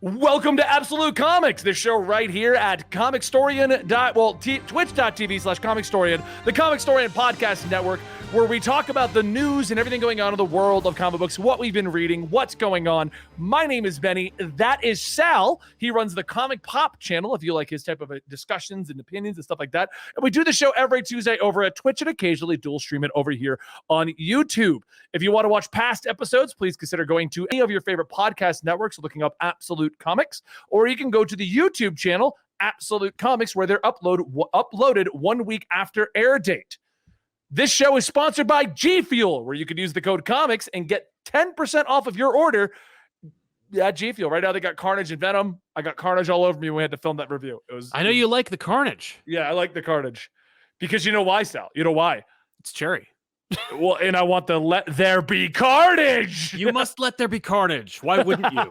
Welcome to Absolute Comics, this show right here at Comicstorian. Twitch.tv/Comicstorian, the Comicstorian podcast network, where we talk about the news and everything going on in the world of comic books, what we've been reading, what's going on. My name is Benny. That is Sal. He runs the Comic Pop channel, if you like his type of discussions and opinions and stuff like that. And we do the show every Tuesday over at Twitch and occasionally dual stream it over here on YouTube. If you want to watch past episodes, please consider going to any of your favorite podcast networks, looking up Absolute Comics, or you can go to the YouTube channel, Absolute Comics, where they're uploaded 1 week after air date. This show is sponsored by G Fuel, where you can use the code COMICS and get 10% off of your order at G Fuel. Right now they got Carnage and Venom. I got Carnage all over me when we had to film that review. I know you like the Carnage. Yeah, I like the Carnage. Because you know why, Sal? You know why? It's cherry. Well, and I want the let there be carnage. You must let there be carnage. Why wouldn't you?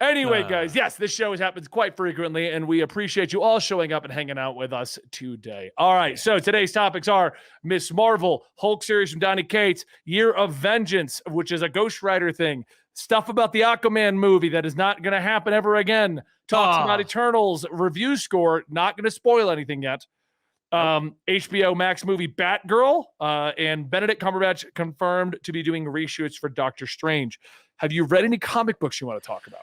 Anyway, guys, yes, this show happens quite frequently, and we appreciate you all showing up and hanging out with us today. All right, so today's topics are Miss Marvel, Hulk series from Donny Cates, Year of Vengeance, which is a Ghost Rider thing, stuff about the Aquaman movie that is not going to happen ever again, talks about Eternals, review score, not going to spoil anything yet, HBO Max movie Batgirl, and Benedict Cumberbatch confirmed to be doing reshoots for Doctor Strange. Have you read any comic books you want to talk about?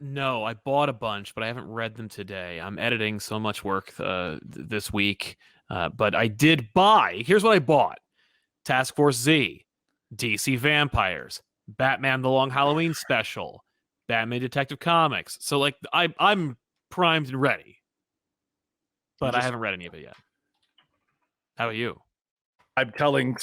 No, I bought a bunch, but I haven't read them today. I'm editing so much work this week, but I did buy. Here's what I bought: Task Force Z, DC Vampires, Batman: The Long Halloween Special, Batman Detective Comics. So, like, I'm primed and ready. But I haven't read any of it yet. How about you? I'm telling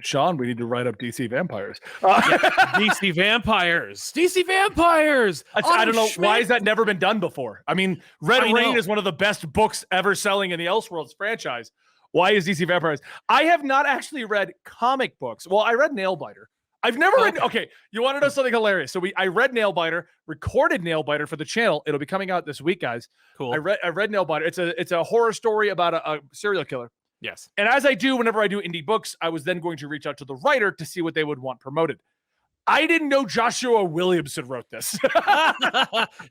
Sean we need to write up DC Vampires. DC Vampires. DC Vampires. I don't know. Why has that never been done before? I mean, Red Rain is one of the best books ever selling in the Elseworlds franchise. Why is DC Vampires? I have not actually read comic books. Well, I read Nailbiter. I've never read. Okay, you want to know something hilarious? So I read Nailbiter, recorded Nailbiter for the channel. It'll be coming out this week, guys. Cool. I read Nailbiter. It's a horror story about a serial killer. Yes. And as I do whenever I do indie books, I was then going to reach out to the writer to see what they would want promoted. I didn't know Joshua Williamson wrote this.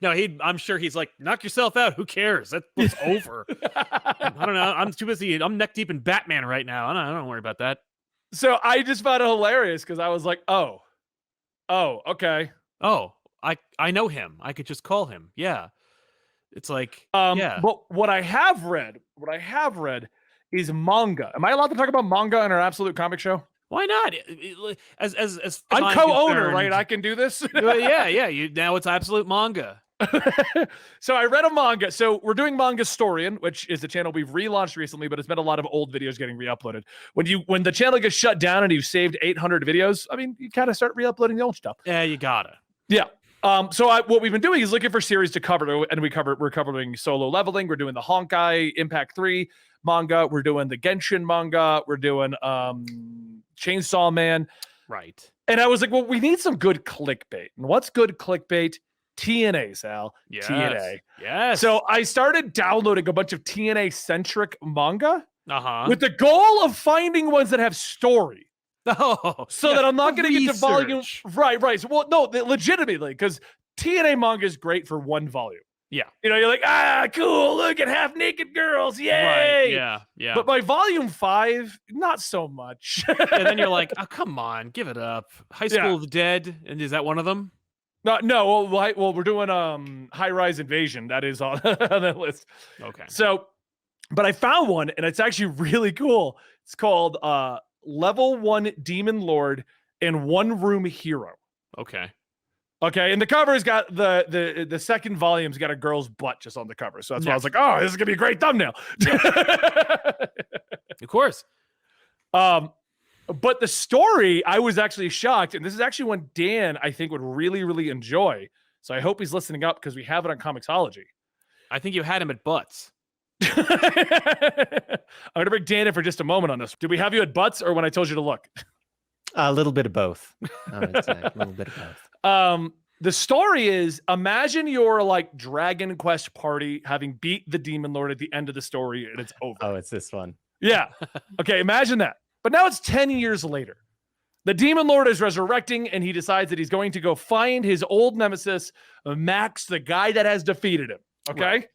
No, I'm sure he's like, knock yourself out. Who cares? That book's over. I don't know. I'm too busy. I'm neck deep in Batman right now. I don't worry about that. So I just found it hilarious because I was like, oh, okay. Oh, I know him. I could just call him. Yeah. It's like, yeah. But what I have read is manga. Am I allowed to talk about manga on our Absolute Comic Show? Why not? As I'm co-owner, right? I can do this. Yeah. Now it's Absolute Manga. So I read a manga. So we're doing Comicstorian, which is a channel we've relaunched recently, but it's been a lot of old videos getting re-uploaded. When the channel gets shut down and you've saved 800 videos, I mean, you kind of start re-uploading the old stuff. Yeah, you gotta. Yeah. So what we've been doing is looking for series to cover, and we're covering Solo Leveling. We're doing the Honkai Impact 3 manga. We're doing the Genshin manga. We're doing Chainsaw Man. Right. And I was like, well, we need some good clickbait. And what's good clickbait? TNA, Sal. Yes. TNA. Yes. So I started downloading a bunch of TNA-centric manga with the goal of finding ones that have story. Oh, so that I'm not going to get to volume. Right. So, well, no, legitimately, because TNA manga is great for one volume. Yeah. You know, you're like, cool, look at half naked girls. Yay. Right. Yeah. But by volume 5, not so much. And then you're like, oh, come on, give it up. High School of the Dead. And is that one of them? No. Well, we're doing High Rise Invasion. That is on that list. Okay. So, but I found one, and it's actually really cool. It's called Level 1 Demon Lord and One Room Hero. Okay. And the cover's got the second volume's got a girl's butt just on the cover. So that's why I was like, oh, this is gonna be a great thumbnail. Of course. But the story, I was actually shocked, and this is actually one Dan I think would really, really enjoy. So I hope he's listening up because we have it on Comixology. I think you had him at Butts. I'm gonna bring Dan in for just a moment on this. Did we have you at Butts or when I told you to look? A little bit of both. I would say a little bit of both. The story is, imagine your like Dragon Quest party having beat the Demon Lord at the end of the story and it's over. Oh, it's this one. Yeah. Okay, imagine that. But now it's 10 years later. The Demon Lord is resurrecting, and he decides that he's going to go find his old nemesis, Max, the guy that has defeated him. Okay? Right.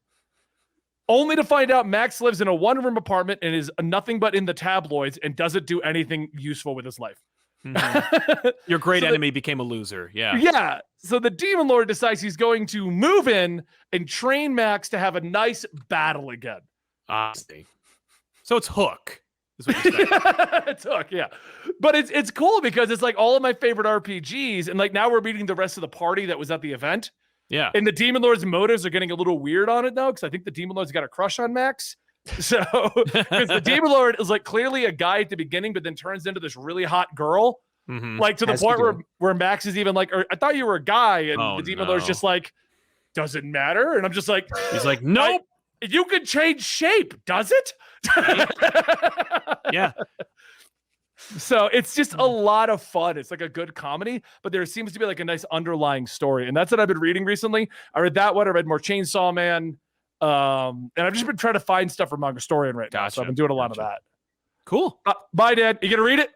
Only to find out Max lives in a one-room apartment and is nothing but in the tabloids and doesn't do anything useful with his life. Mm-hmm. Your great enemy became a loser. Yeah. Yeah. So the Demon Lord decides he's going to move in and train Max to have a nice battle again. I see. So it's Hook. Is what you're saying. It's Hook, yeah. But it's cool because it's like all of my favorite RPGs, and like now we're meeting the rest of the party that was at the event. Yeah. And the Demon Lord's motives are getting a little weird on it now because I think the Demon Lord's got a crush on Max. So, because the Demon Lord is like clearly a guy at the beginning, but then turns into this really hot girl. Mm-hmm. Like to the point where Max is even like, I thought you were a guy. And the Demon Lord's just like, doesn't matter. And I'm just like, he's like, nope. You can change shape, does it? Yeah. So it's just a lot of fun. It's like a good comedy, but there seems to be like a nice underlying story. And that's what I've been reading recently. I read that one. I read more Chainsaw Man. And I've just been trying to find stuff from Comicstorian right now. So I've been doing a lot of that. Cool. Bye, Dad. You gonna read it?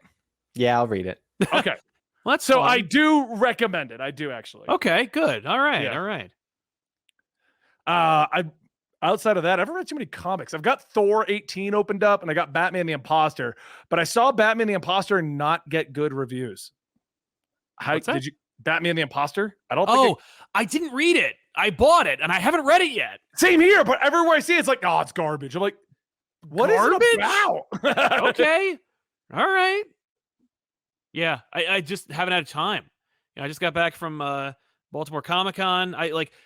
Yeah, I'll read it. Okay. Well, that's so fun. I do recommend it. I do actually. Okay, good. All right. Yeah. All right. Outside of that, I haven't read too many comics. I've got Thor 18 opened up and I got Batman the Imposter, but I saw Batman the Imposter not get good reviews. What's that? Did you Batman the Imposter? I don't think I didn't read it. I bought it and I haven't read it yet. Same here, but everywhere I see it, it's like, oh, it's garbage. I'm like, what garbage? is it about? Okay. All right. Yeah, I just haven't had time. I just got back from Baltimore Comic-Con.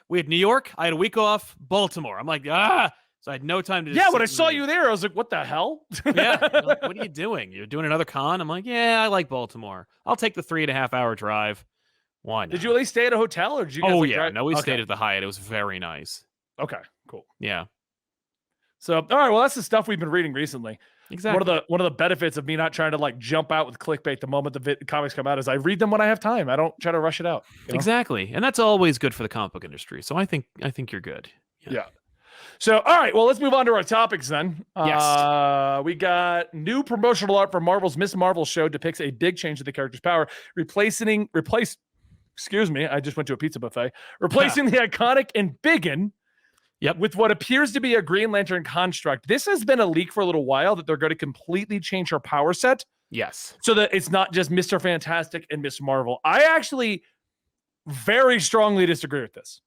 We had New York. I had a week off. Baltimore. I'm like, so I had no time to. Yeah, when I saw you there, I was like, what the hell? Yeah. Like, what are you doing? You're doing another con? I'm like, yeah, I like Baltimore. I'll take the 3.5 hour drive. Why not? Did you at least stay at a hotel or did you guys drive? No, we stayed at the Hyatt. It was very nice. Okay, cool. Yeah. So, all right, well, that's the stuff we've been reading recently. Exactly. One of the benefits of me not trying to like jump out with clickbait the moment the comics come out is I read them when I have time. I don't try to rush it out. Exactly, and that's always good for the comic book industry. So I think you're good. Yeah. So, all right, well, let's move on to our topics then. Yes. We got new promotional art for Marvel's Miss Marvel show depicts a big change to the character's power, excuse me, I just went to a pizza buffet. Replacing the iconic and biggin. Yep. With what appears to be a Green Lantern construct. This has been a leak for a little while that they're going to completely change her power set. Yes. So that it's not just Mr. Fantastic and Miss Marvel. I actually very strongly disagree with this.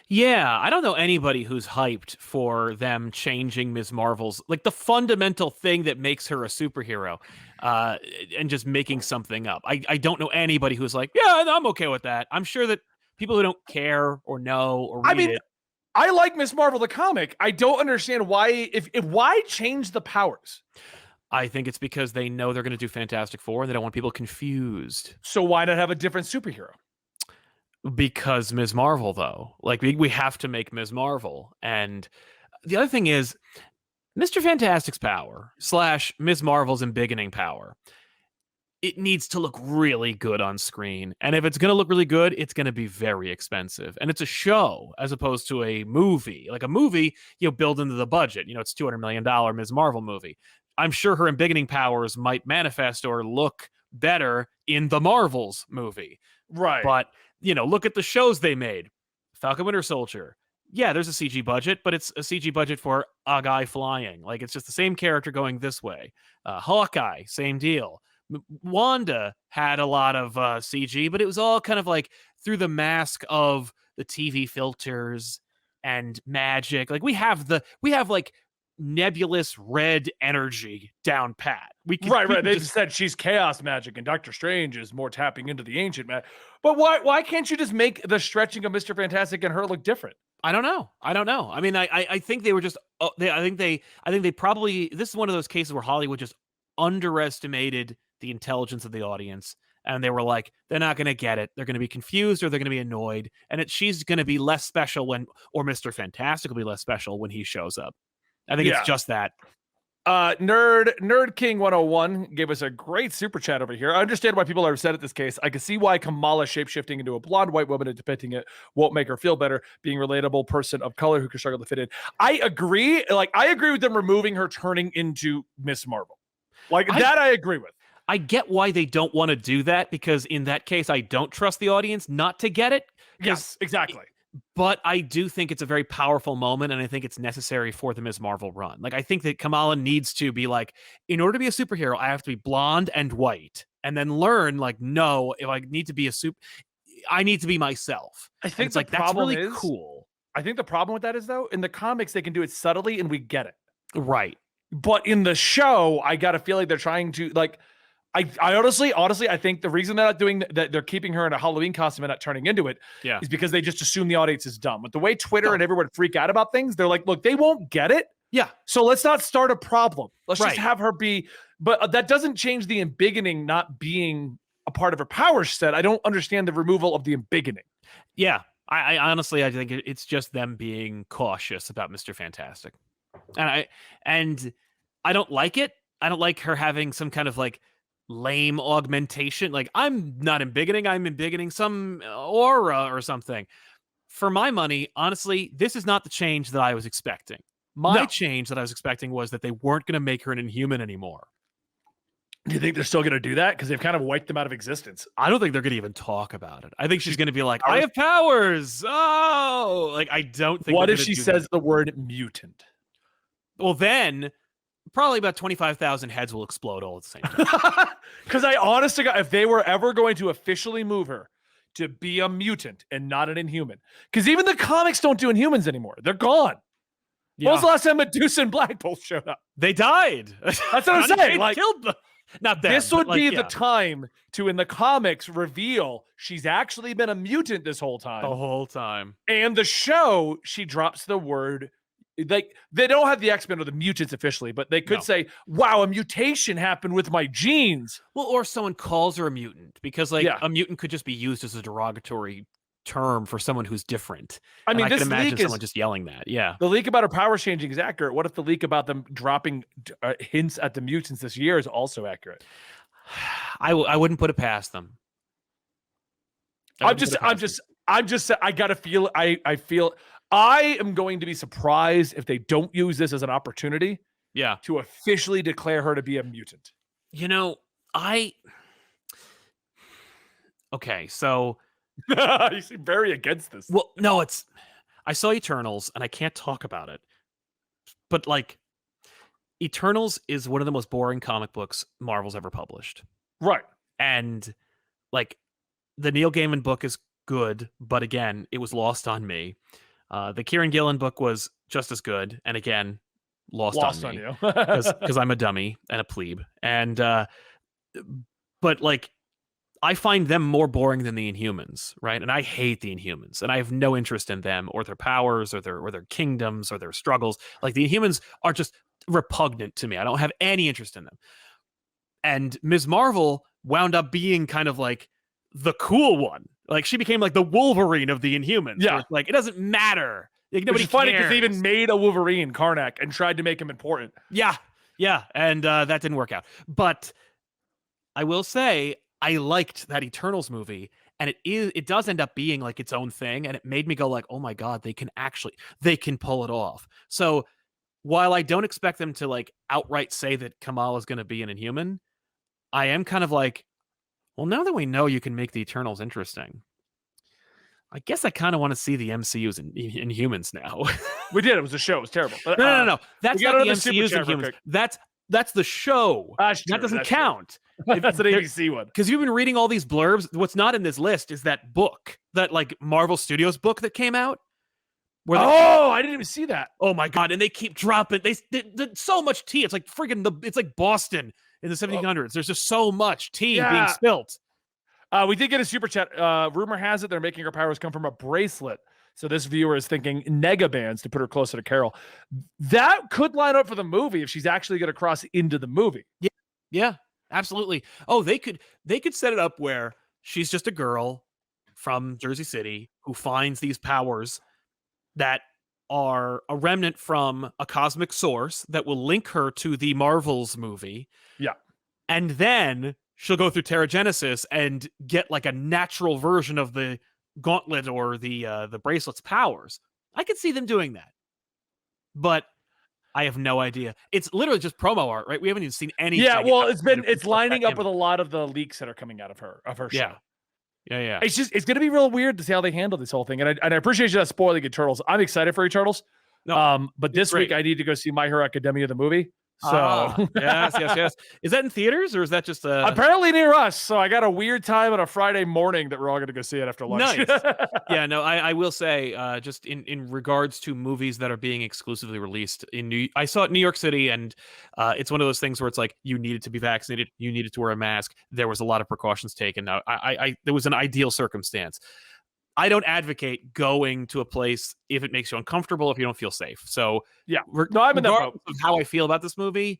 Yeah, I don't know anybody who's hyped for them changing Ms. Marvel's, like the fundamental thing that makes her a superhero, and just making something up. I don't know anybody who's like, yeah, I'm okay with that. I'm sure that people who don't care or know or read it. I like Miss Marvel the comic. I don't understand why why change the powers? I think it's because they know they're going to do Fantastic Four and they don't want people confused. So why not have a different superhero? Because Ms. Marvel, though, like we have to make Ms. Marvel. And the other thing is Mr. Fantastic's power / Ms. Marvel's embiggening power. It needs to look really good on screen. And if it's going to look really good, it's going to be very expensive. And it's a show as opposed to a movie. Like a movie, build into the budget. It's $200 million Ms. Marvel movie. I'm sure her embiggening powers might manifest or look better in the Marvels movie. Right. But, look at the shows they made. Falcon Winter Soldier. Yeah, there's a CG budget, but it's a CG budget for a guy flying. Like, it's just the same character going this way. Hawkeye, same deal. Wanda had a lot of CG, but it was all kind of like through the mask of the TV filters and magic. Like we have like nebulous red energy down pat. Right. They just said she's chaos magic and Doctor Strange is more tapping into the ancient magic. But why can't you just make the stretching of Mr. Fantastic and her look different? I don't know. I mean, I think they were just. I think they probably. This is one of those cases where Hollywood just underestimated the intelligence of the audience, and they were like, they're not going to get it. They're going to be confused or they're going to be annoyed, and she's going to be less special or Mr. Fantastic will be less special when he shows up. I think it's just that. Nerd King 101 gave us a great super chat over here. I understand why people are upset at this case. I can see why Kamala shapeshifting into a blonde white woman and depicting it won't make her feel better. Being a relatable person of color who can struggle to fit in. I agree. I agree with them removing her turning into Miss Marvel. I agree with. I get why they don't want to do that, because in that case, I don't trust the audience not to get it. Yes, exactly. But I do think it's a very powerful moment, and I think it's necessary for the Ms. Marvel run. Like, I think that Kamala needs to be like, in order to be a superhero, I have to be blonde and white, and then learn, like, no, if I need to be I need to be myself. I think it's like, that's really cool. I think the problem with that is, though, in the comics, they can do it subtly and we get it. Right. But in the show, I got to feel like they're trying to, like, I honestly, I think the reason they're not doing that, they're keeping her in a Halloween costume and not turning into it, is because they just assume the audience is dumb. With the way Twitter and everyone freak out about things, they're like, look, they won't get it. Yeah. So let's not start a problem. Let's just have her be, but that doesn't change the embiggening not being a part of her power set. I don't understand the removal of the embiggening. Yeah. I honestly, I think it's just them being cautious about Mr. Fantastic. And I don't like it. I don't like her having some kind of like lame augmentation. Like, I'm not embiggening, I'm embiggening some aura or something. For my money, honestly, this is not the change that I was expecting. My change that I was expecting was that they weren't going to make her an Inhuman anymore. Do you think they're still going to do that? Because they've kind of wiped them out of existence. I don't think they're going to even talk about it. I think she's going to be like, I have powers. Oh, like, I don't think. What if she says the word mutant? Well, then probably about 25,000 heads will explode all at the same time. Because I honestly, if they were ever going to officially move her to be a mutant and not an Inhuman, because even the comics don't do Inhumans anymore. They're gone. Yeah. When was the last time Medusa and Black Bolt showed up? They died. That's what I'm saying. They like, killed them. Not them, this would be the time to, in the comics, reveal she's actually been a mutant this whole time. The whole time. And the show, she drops the word. Like, they don't have the X-Men or the mutants officially, but they could say, wow, a mutation happened with my genes. Well, or someone calls her a mutant, because like a mutant could just be used as a derogatory term for someone who's different. I mean, I this can imagine leak someone just yelling that. Yeah. The leak about her powers changing is accurate. What if the leak about them dropping hints at the mutants this year is also accurate? I wouldn't put it past them. I gotta feel. I feel I am going to be surprised if they don't use this as an opportunity. Yeah. To officially declare her to be a mutant. You know, okay, so you seem very against this. Well, no, I saw Eternals and I can't talk about it. But like, Eternals is one of the most boring comic books Marvel's ever published. Right. And like, the Neil Gaiman book is good, but again, it was lost on me. The Kieran Gillen book was just as good, and again, lost on me you because I'm a dummy and a plebe. And but like, I find them more boring than the Inhumans, right? And I hate the Inhumans, and I have no interest in them or their powers or their kingdoms or their struggles. Like, the Inhumans are just repugnant to me. I don't have any interest in them. And Ms. Marvel wound up being kind of like the cool one. Like, she became like the Wolverine of the Inhumans. Yeah. Like, it doesn't matter. Like, nobody cares. Funny because they even made a Wolverine, Karnak, and tried to make him important. Yeah. Yeah. And that didn't work out. But I will say, I liked that Eternals movie, and it does end up being like its own thing, and it made me go like, oh my God, they can pull it off. So while I don't expect them to like outright say that Kamala is going to be an Inhuman, I am kind of like, well, now that we know you can make the Eternals interesting, I guess I kind of want to see the MCU's Inhumans now. We did. It was a show. It was terrible. But, no. That's not the MCU's Inhumans. That's the show. That doesn't count. That's an ABC one. Because you've been reading all these blurbs. What's not in this list is that book, that like Marvel Studios book that came out. I didn't even see that. Oh my God. And they keep dropping. They so much tea. It's like friggin' it's like Boston in the 1700s. There's just so much tea being spilt. We did get a super chat. Rumor has it they're making her powers come from a bracelet. So this viewer is thinking nega bands to put her closer to Carol. That could line up for the movie if she's actually going to cross into the movie. Yeah, absolutely. Oh, they could set it up where she's just a girl from Jersey City who finds these powers that are a remnant from a cosmic source that will link her to the Marvels movie. Yeah. And then she'll go through Teragenesis and get like a natural version of the gauntlet or the bracelet's powers. I could see them doing that. But I have no idea. It's literally just promo art, right? We haven't even seen anything. Yeah, well, it's lining up with a lot of the leaks that are coming out of her show. Yeah. It's gonna be real weird to see how they handle this whole thing. And I appreciate you not spoiling Eternals. I'm excited for Eternals. No, but this week I need to go see My Hero Academia, the movie. So yes. Is that in theaters or is that just apparently near us? So I got a weird time on a Friday morning that we're all going to go see it after lunch. Nice. Yeah, no, I will say just in regards to movies that are being exclusively released I saw it in New York City, and it's one of those things where it's like you needed to be vaccinated, you needed to wear a mask. There was a lot of precautions taken. Now, there was an ideal circumstance. I don't advocate going to a place if it makes you uncomfortable, if you don't feel safe. So yeah, I'm in that boat. Of how I feel about this movie,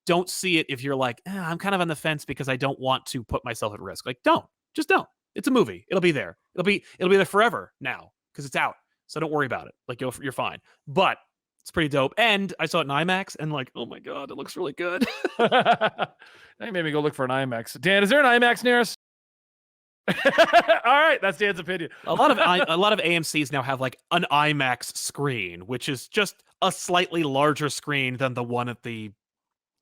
don't see it if you're like, I'm kind of on the fence because I don't want to put myself at risk. Like, just don't. It's a movie. It'll be there. It'll be there forever now because it's out. So don't worry about it. Like, you're fine. But it's pretty dope. And I saw it in IMAX, and like, oh my god, it looks really good. That made me go look for an IMAX. Dan, is there an IMAX near us? All right, that's Dan's opinion. A lot of AMCs now have like an IMAX screen, which is just a slightly larger screen than the one at the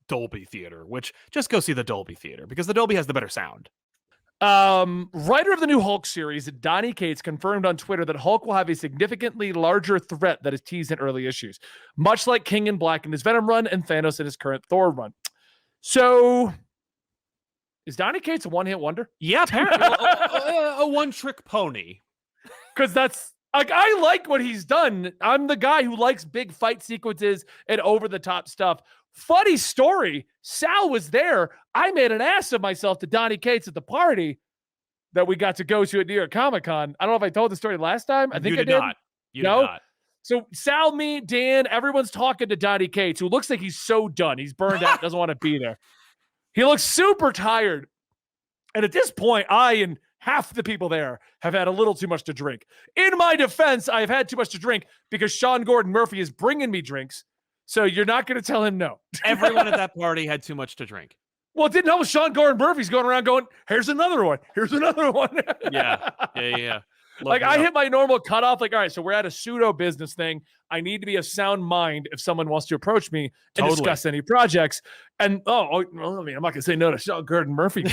Dolby Theater. Which just go see the Dolby Theater because the Dolby has the better sound. Writer of the new Hulk series, Donny Cates, confirmed on Twitter that Hulk will have a significantly larger threat that is teased in early issues, much like King in Black in his Venom run and Thanos in his current Thor run. So, is Donny Cates a one-hit wonder? Yeah, apparently a one-trick pony. Because that's like, I like what he's done. I'm the guy who likes big fight sequences and over-the-top stuff. Funny story, Sal was there. I made an ass of myself to Donny Cates at the party that we got to go to at New York Comic-Con. I don't know if I told the story last time. I think I did. Not. You did not. So Sal, me, Dan, everyone's talking to Donny Cates, who looks like he's so done. He's burned out, doesn't want to be there. He looks super tired. And at this point, I and half the people there have had a little too much to drink. In my defense, I've had too much to drink because Sean Gordon Murphy is bringing me drinks. So you're not going to tell him no. Everyone at that party had too much to drink. Well, it didn't help. Sean Gordon Murphy's going around going, here's another one. Here's another one. Yeah. Like, I hit my normal cutoff. Like, all right, so we're at a pseudo business thing. I need to be of sound mind if someone wants to approach me and discuss any projects. And, well, I mean, I'm not going to say no to Sean Gordon Murphy.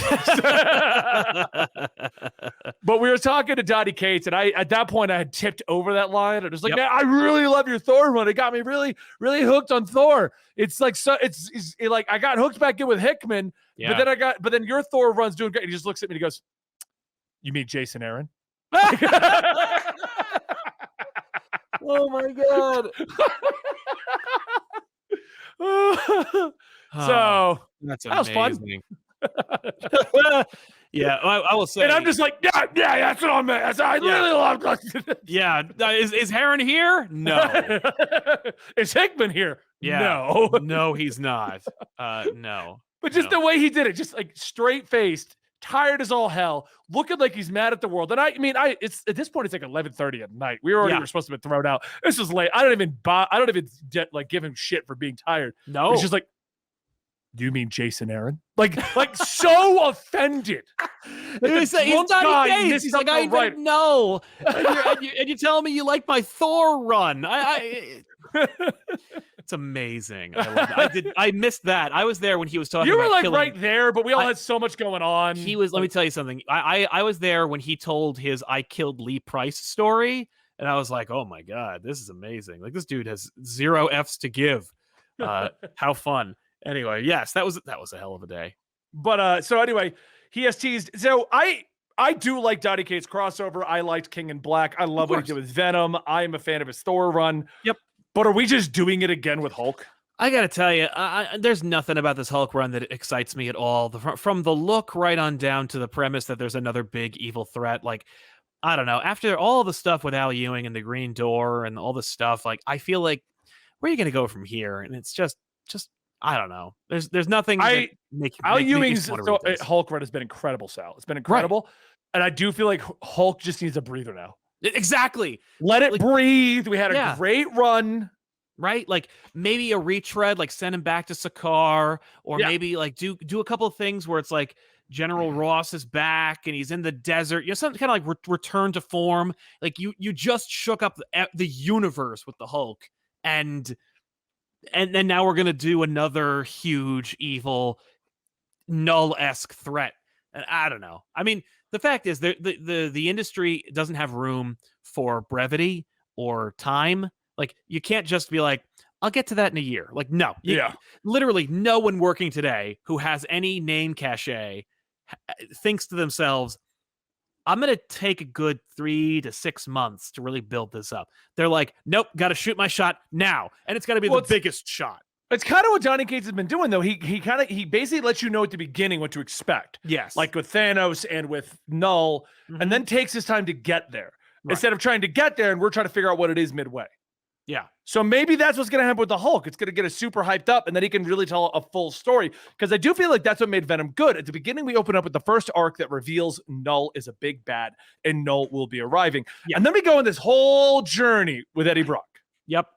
But we were talking to Donny Cates, and at that point, I had tipped over that line. I was like, man, I really love your Thor run. It got me really, really hooked on Thor. It's like, it's like I got hooked back in with Hickman, but then your Thor run's doing great. He just looks at me and he goes, you mean Jason Aaron? Oh my god. So that's that was fun. Yeah, I will say. And I'm just like, yeah, that's what I meant. I really love it. Yeah, is Heron here? No. Is Hickman here? Yeah. No, he's not. No. But just the way he did it, just like straight-faced, tired as all hell, looking like he's mad at the world. And I mean, it's at this point, it's like 11:30 at night. We were supposed to be thrown out. This was late. I don't even like give him shit for being tired. No, it's just like, do you mean Jason Aaron? Like so offended. He's not engaged. He's like, I don't know. And you're telling me you like my Thor run. It's amazing. I love it. I missed that. I was there when he was talking. You were about like killing. right there, but we all had so much going on. He was. Let me tell you something. I was there when he told his "I killed Lee Price" story, and I was like, oh my god, this is amazing. Like, this dude has 0 F's to give. How fun. Anyway, yes, that was a hell of a day. But so anyway, he has teased. So I do like Donny Cates' crossover. I liked King in Black. I love what he did with Venom. I am a fan of his Thor run. Yep. But are we just doing it again with Hulk? I got to tell you, there's nothing about this Hulk run that excites me at all. From the look right on down to the premise that there's another big evil threat. Like, I don't know. After all the stuff with Al Ewing and the Green Door and all this stuff, like, I feel like, where are you going to go from here? And it's just I don't know. There's nothing. Al Ewing's Hulk run has been incredible, Sal. It's been incredible. Right. And I do feel like Hulk just needs a breather now. Exactly. Let it breathe. We had a great run. Right? Like, maybe a retread, like send him back to Sakaar, or maybe like do a couple of things where it's like General Ross is back and he's in the desert. You know, something kind of like return to form. Like, you just shook up the universe with the Hulk, and And then now we're gonna do another huge evil Null-esque threat. And I don't know. I mean, the fact is the industry doesn't have room for brevity or time. Like, you can't just be like, I'll get to that in a year. Like, no. Literally no one working today who has any name cachet thinks to themselves, I'm going to take a good 3 to 6 months to really build this up. They're like, nope, got to shoot my shot now. And it's got to be the biggest shot. It's kind of what Donny Cates has been doing, though. He basically lets you know at the beginning what to expect. Yes. Like with Thanos and with Null, and then takes his time to get there. Right. Instead of trying to get there and we're trying to figure out what it is midway. Yeah. So maybe that's what's going to happen with the Hulk. It's going to get us super hyped up, and then he can really tell a full story. Because I do feel like that's what made Venom good. At the beginning, we open up with the first arc that reveals Null is a big bad, and Null will be arriving. Yeah. And then we go on this whole journey with Eddie Brock. Yep.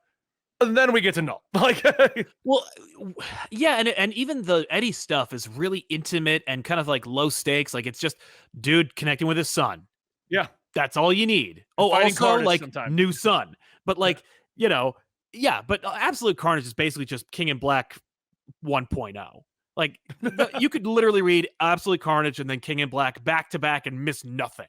And then we get to Null. Like, well, yeah, and even the Eddie stuff is really intimate and kind of like low stakes. Like, it's just dude connecting with his son. Yeah. That's all you need. Oh, also like sometime. New son. But like, you know, yeah, but Absolute Carnage is basically just King in Black 1.0. Like, you could literally read Absolute Carnage and then King in Black back to back and miss nothing.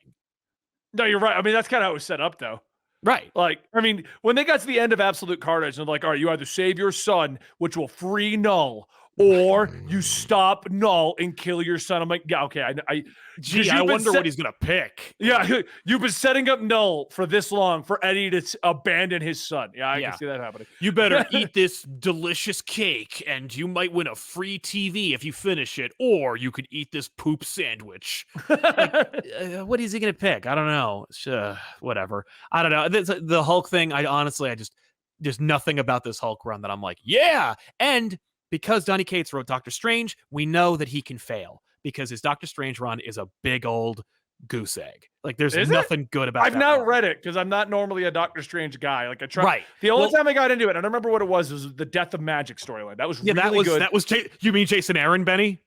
No, you're right. I mean, that's kind of how it was set up, though. Right. Like, I mean, when they got to the end of Absolute Carnage, and they're like, all right, you either save your son, which will free Null, or you stop Null and kill your son. I'm like, yeah, okay. I wonder what he's going to pick. Yeah, you've been setting up Null for this long for Eddie to abandon his son. Yeah, I can see that happening. You better eat this delicious cake, and you might win a free TV if you finish it, or you could eat this poop sandwich. Like, what is he going to pick? I don't know. Whatever. I don't know. The Hulk thing, there's nothing about this Hulk run that I'm like, yeah! And because Donny Cates wrote Doctor Strange, we know that he can fail because his Doctor Strange run is a big old goose egg. Like, there's nothing good about it. I've not read it because I'm not normally a Doctor Strange guy. Like, I tried. Right. The only time I got into it, I don't remember what it was the Death of Magic storyline. That was really good. You mean Jason Aaron, Benny?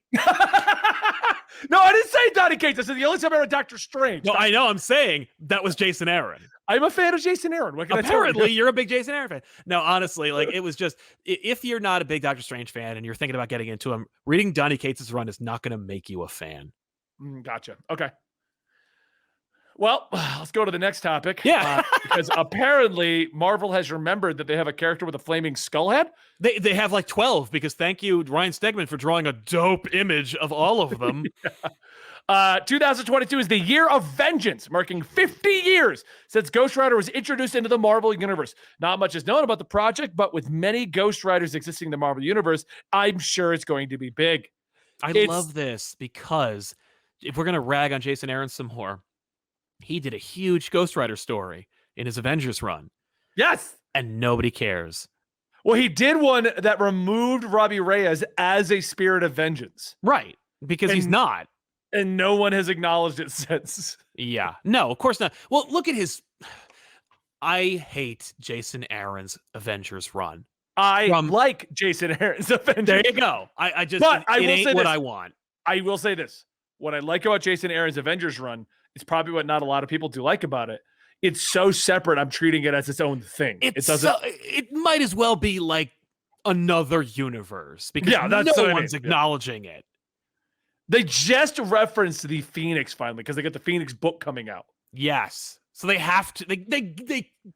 No, I didn't say Donny Cates. I said the only time I read Doctor Strange. No, I know. I'm saying that was Jason Aaron. I'm a fan of Jason Aaron. What can Apparently, I tell you? You're a big Jason Aaron fan. No, honestly, like, it was just, if you're not a big Doctor Strange fan and you're thinking about getting into him, reading Donny Cates' run is not going to make you a fan. Gotcha. Okay. Well, let's go to the next topic. Yeah. Because apparently Marvel has remembered that they have a character with a flaming skull head. They have like 12 because thank you, Ryan Stegman, for drawing a dope image of all of them. 2022 is the year of vengeance, marking 50 years since Ghost Rider was introduced into the Marvel Universe. Not much is known about the project, but with many Ghost Riders existing in the Marvel Universe, I'm sure it's going to be big. I love this because if we're going to rag on Jason Aaron some more, he did a huge Ghost Rider story in his Avengers run. Yes. And nobody cares. Well, he did one that removed Robbie Reyes as a spirit of vengeance. Right. Because he's not. And no one has acknowledged it since. Yeah. No, of course not. Well, look at his... I hate Jason Aaron's Avengers run. I like Jason Aaron's Avengers. There you go. I ain't what I want. I will say this. What I like about Jason Aaron's Avengers run is probably what not a lot of people do like about it. It's so separate. I'm treating it as its own thing. It might as well be like another universe because no one's acknowledging it. They just referenced the Phoenix finally because they got the Phoenix book coming out. Yes. So they have to,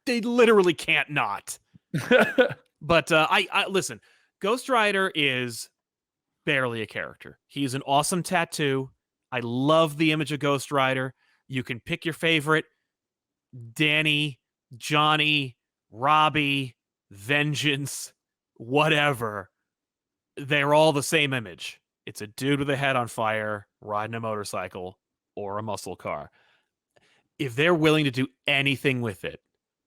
they literally can't not. But I listen, Ghost Rider is barely a character. He's an awesome tattoo. I love the image of Ghost Rider. You can pick your favorite. Danny, Johnny, Robbie, Vengeance, whatever. They're all the same image. It's a dude with a head on fire, riding a motorcycle, or a muscle car. If they're willing to do anything with it,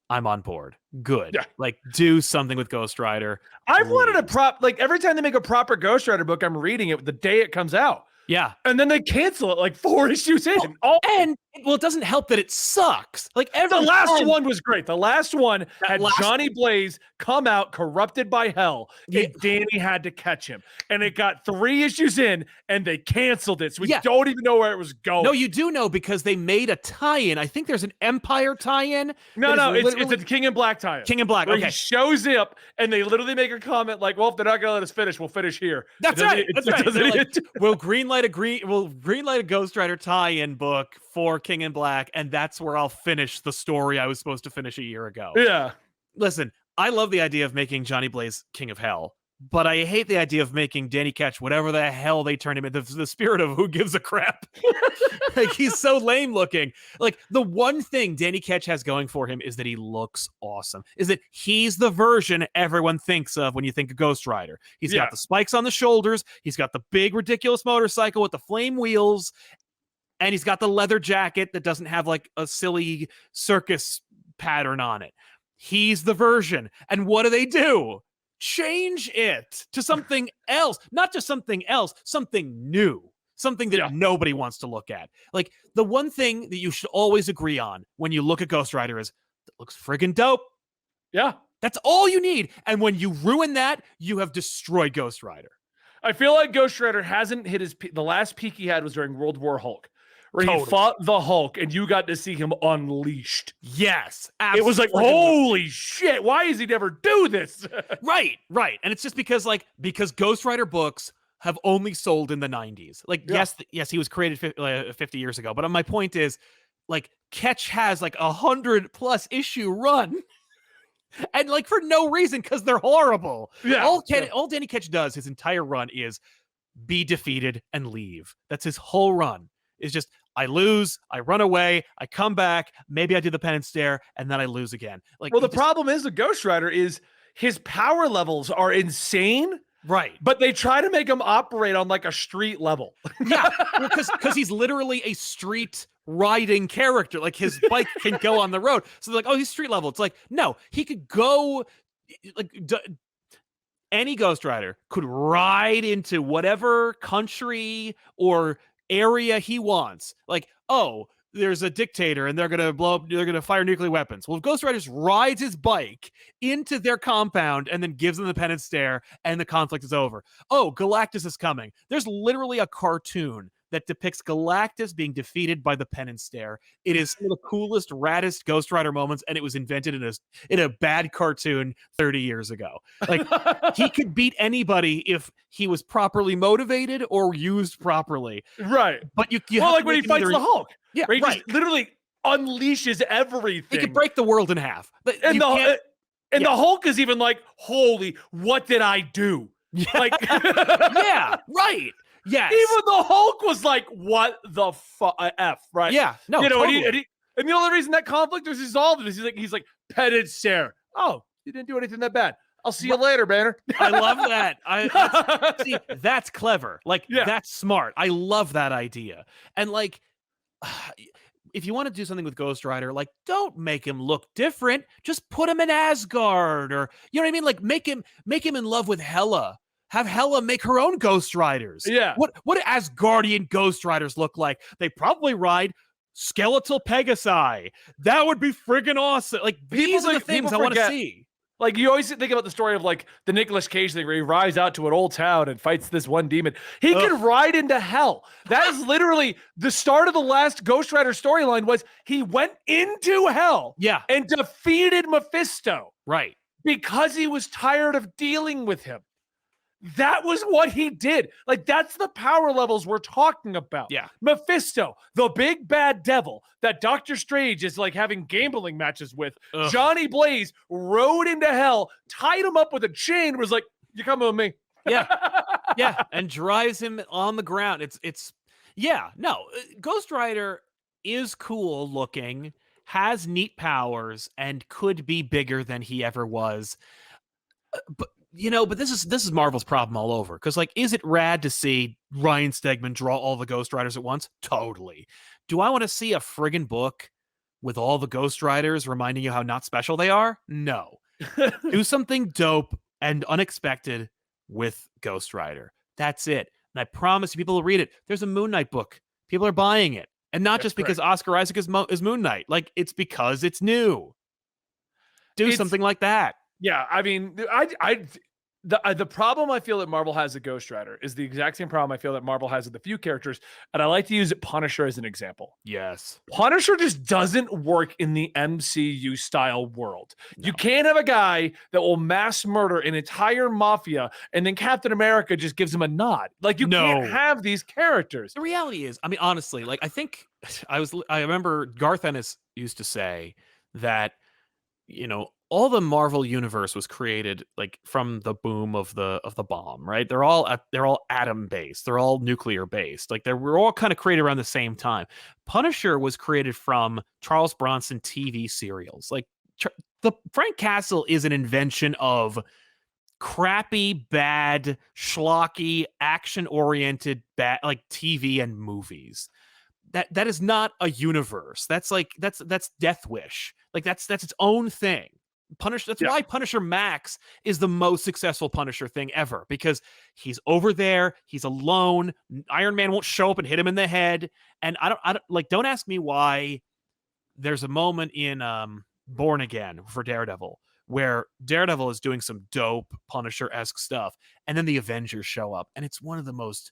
I'm on board. Good. Yeah. Like, do something with Ghost Rider. I've wanted a every time they make a proper Ghost Rider book, I'm reading it the day it comes out. Yeah. And then they cancel it like 4 issues in. And it doesn't help that it sucks. Like the last one was great. The last one had Johnny Blaze come out corrupted by hell, and Danny had to catch him. And it got 3 issues in, and they canceled it. So we don't even know where it was going. No, you do know because they made a tie-in. I think there's an Empire tie-in. No, it's a King in Black tie-in. King in Black, okay. He shows up, and they literally make a comment like, well, if they're not going to let us finish, we'll finish here. That's right. Like, we'll greenlight a Ghost Rider tie-in book for King in Black, and that's where I'll finish the story I was supposed to finish a year ago. Yeah. Listen, I love the idea of making Johnny Blaze King of Hell, but I hate the idea of making Danny Ketch whatever the hell they turn him into. The spirit of who gives a crap. Like, he's so lame looking. Like, the one thing Danny Ketch has going for him is that he looks awesome. Is that he's the version everyone thinks of when you think of Ghost Rider. He's got the spikes on the shoulders. He's got the big, ridiculous motorcycle with the flame wheels. And he's got the leather jacket that doesn't have like a silly circus pattern on it. He's the version. And what do? Change it to something else. Not just something else, something new. Something that nobody wants to look at. Like, the one thing that you should always agree on when you look at Ghost Rider is, it looks friggin' dope. Yeah. That's all you need. And when you ruin that, you have destroyed Ghost Rider. I feel like Ghost Rider hasn't hit his peak. The last peak he had was during World War Hulk, where he fought the Hulk, and you got to see him unleashed. Yes. Absolutely. It was like, holy shit, why does he never do this? Right. And it's just because Ghost Rider books have only sold in the 90s. Like, yes, he was created 50 years ago. But my point is, like, Ketch has like 100+ issue run. And like, for no reason, because they're horrible. Yeah. All Danny Ketch does his entire run is be defeated and leave. That's his whole run. Is just, I lose, I run away, I come back, maybe I do the penance stare, and then I lose again. Like, well, the problem is with Ghost Rider is his power levels are insane. Right. But they try to make him operate on like a street level. Yeah. Well, because he's literally a street riding character. Like, his bike can go on the road. So they're like, oh, he's street level. It's like, no, he could go like any Ghost Rider could ride into whatever country or area he wants. Like, oh, there's a dictator and they're gonna fire nuclear weapons. Well, if Ghost Rider rides his bike into their compound and then gives them the penance stare and the conflict is over. Oh, Galactus is coming. There's literally a cartoon that depicts Galactus being defeated by the penance stare. It is one of the coolest, raddest Ghost Rider moments, and it was invented in a bad cartoon 30 years ago. Like, he could beat anybody if he was properly motivated or used properly. Right. But you like when he fights the Hulk. Yeah, where he just literally unleashes everything. He could break the world in half. And the Hulk is even like, holy, what did I do? Yeah. Like, yeah, right. Yes. Even the Hulk was like, what the F, right? Yeah. No, you know, totally. and the only reason that conflict was resolved is he's like, penance stare. Oh, you didn't do anything that bad. I'll see you later, Banner. I love that. See, that's clever. Like, that's smart. I love that idea. And like, if you want to do something with Ghost Rider, like, don't make him look different. Just put him in Asgard, or, you know what I mean? Like, make him in love with Hela. Have Hela make her own Ghost Riders. Yeah. What do Asgardian Ghost Riders look like? They probably ride skeletal Pegasi. That would be friggin' awesome. Like, these are the things I want to see. Like, you always think about the story of like the Nicolas Cage thing where he rides out to an old town and fights this one demon. He could ride into hell. That is literally the start of the last Ghost Rider storyline. Was he went into hell, and defeated Mephisto, right? Because he was tired of dealing with him. That was what he did. Like, that's the power levels we're talking about. Yeah. Mephisto, the big bad devil that Doctor Strange is like having gambling matches with. Johnny Blaze rode into hell, tied him up with a chain, was like, you coming with me. Yeah. Yeah. And drives him on the ground. Ghost Rider is cool looking, has neat powers, and could be bigger than he ever was. But this is Marvel's problem all over. Because, like, is it rad to see Ryan Stegman draw all the Ghost Riders at once? Totally. Do I want to see a friggin' book with all the Ghost Riders reminding you how not special they are? No. Do something dope and unexpected with Ghost Rider. That's it. And I promise you, people will read it. There's a Moon Knight book. People are buying it. And not just because Oscar Isaac is Moon Knight. Like, it's because it's new. Do something like that. Yeah, I mean, the problem I feel that Marvel has with Ghost Rider is the exact same problem I feel that Marvel has with a few characters, and I like to use Punisher as an example. Yes. Punisher just doesn't work in the MCU style world. No. You can't have a guy that will mass murder an entire mafia and then Captain America just gives him a nod. Like, you can't have these characters. The reality is, I mean, honestly, like, I remember Garth Ennis used to say that, you know, all the Marvel universe was created like from the boom of the bomb, right? They're all atom based. They're all nuclear based. Like, we're all kind of created around the same time. Punisher was created from Charles Bronson TV serials. Like, the Frank Castle is an invention of crappy, bad, schlocky, action oriented, bad, like, TV and movies. That is not a universe. That's Death Wish. Like, that's its own thing. Punisher. That's why Punisher Max is the most successful Punisher thing ever, because he's over there, he's alone. Iron Man won't show up and hit him in the head. And I don't don't ask me why. There's a moment in Born Again for Daredevil where Daredevil is doing some dope Punisher-esque stuff, and then the Avengers show up, and it's one of the most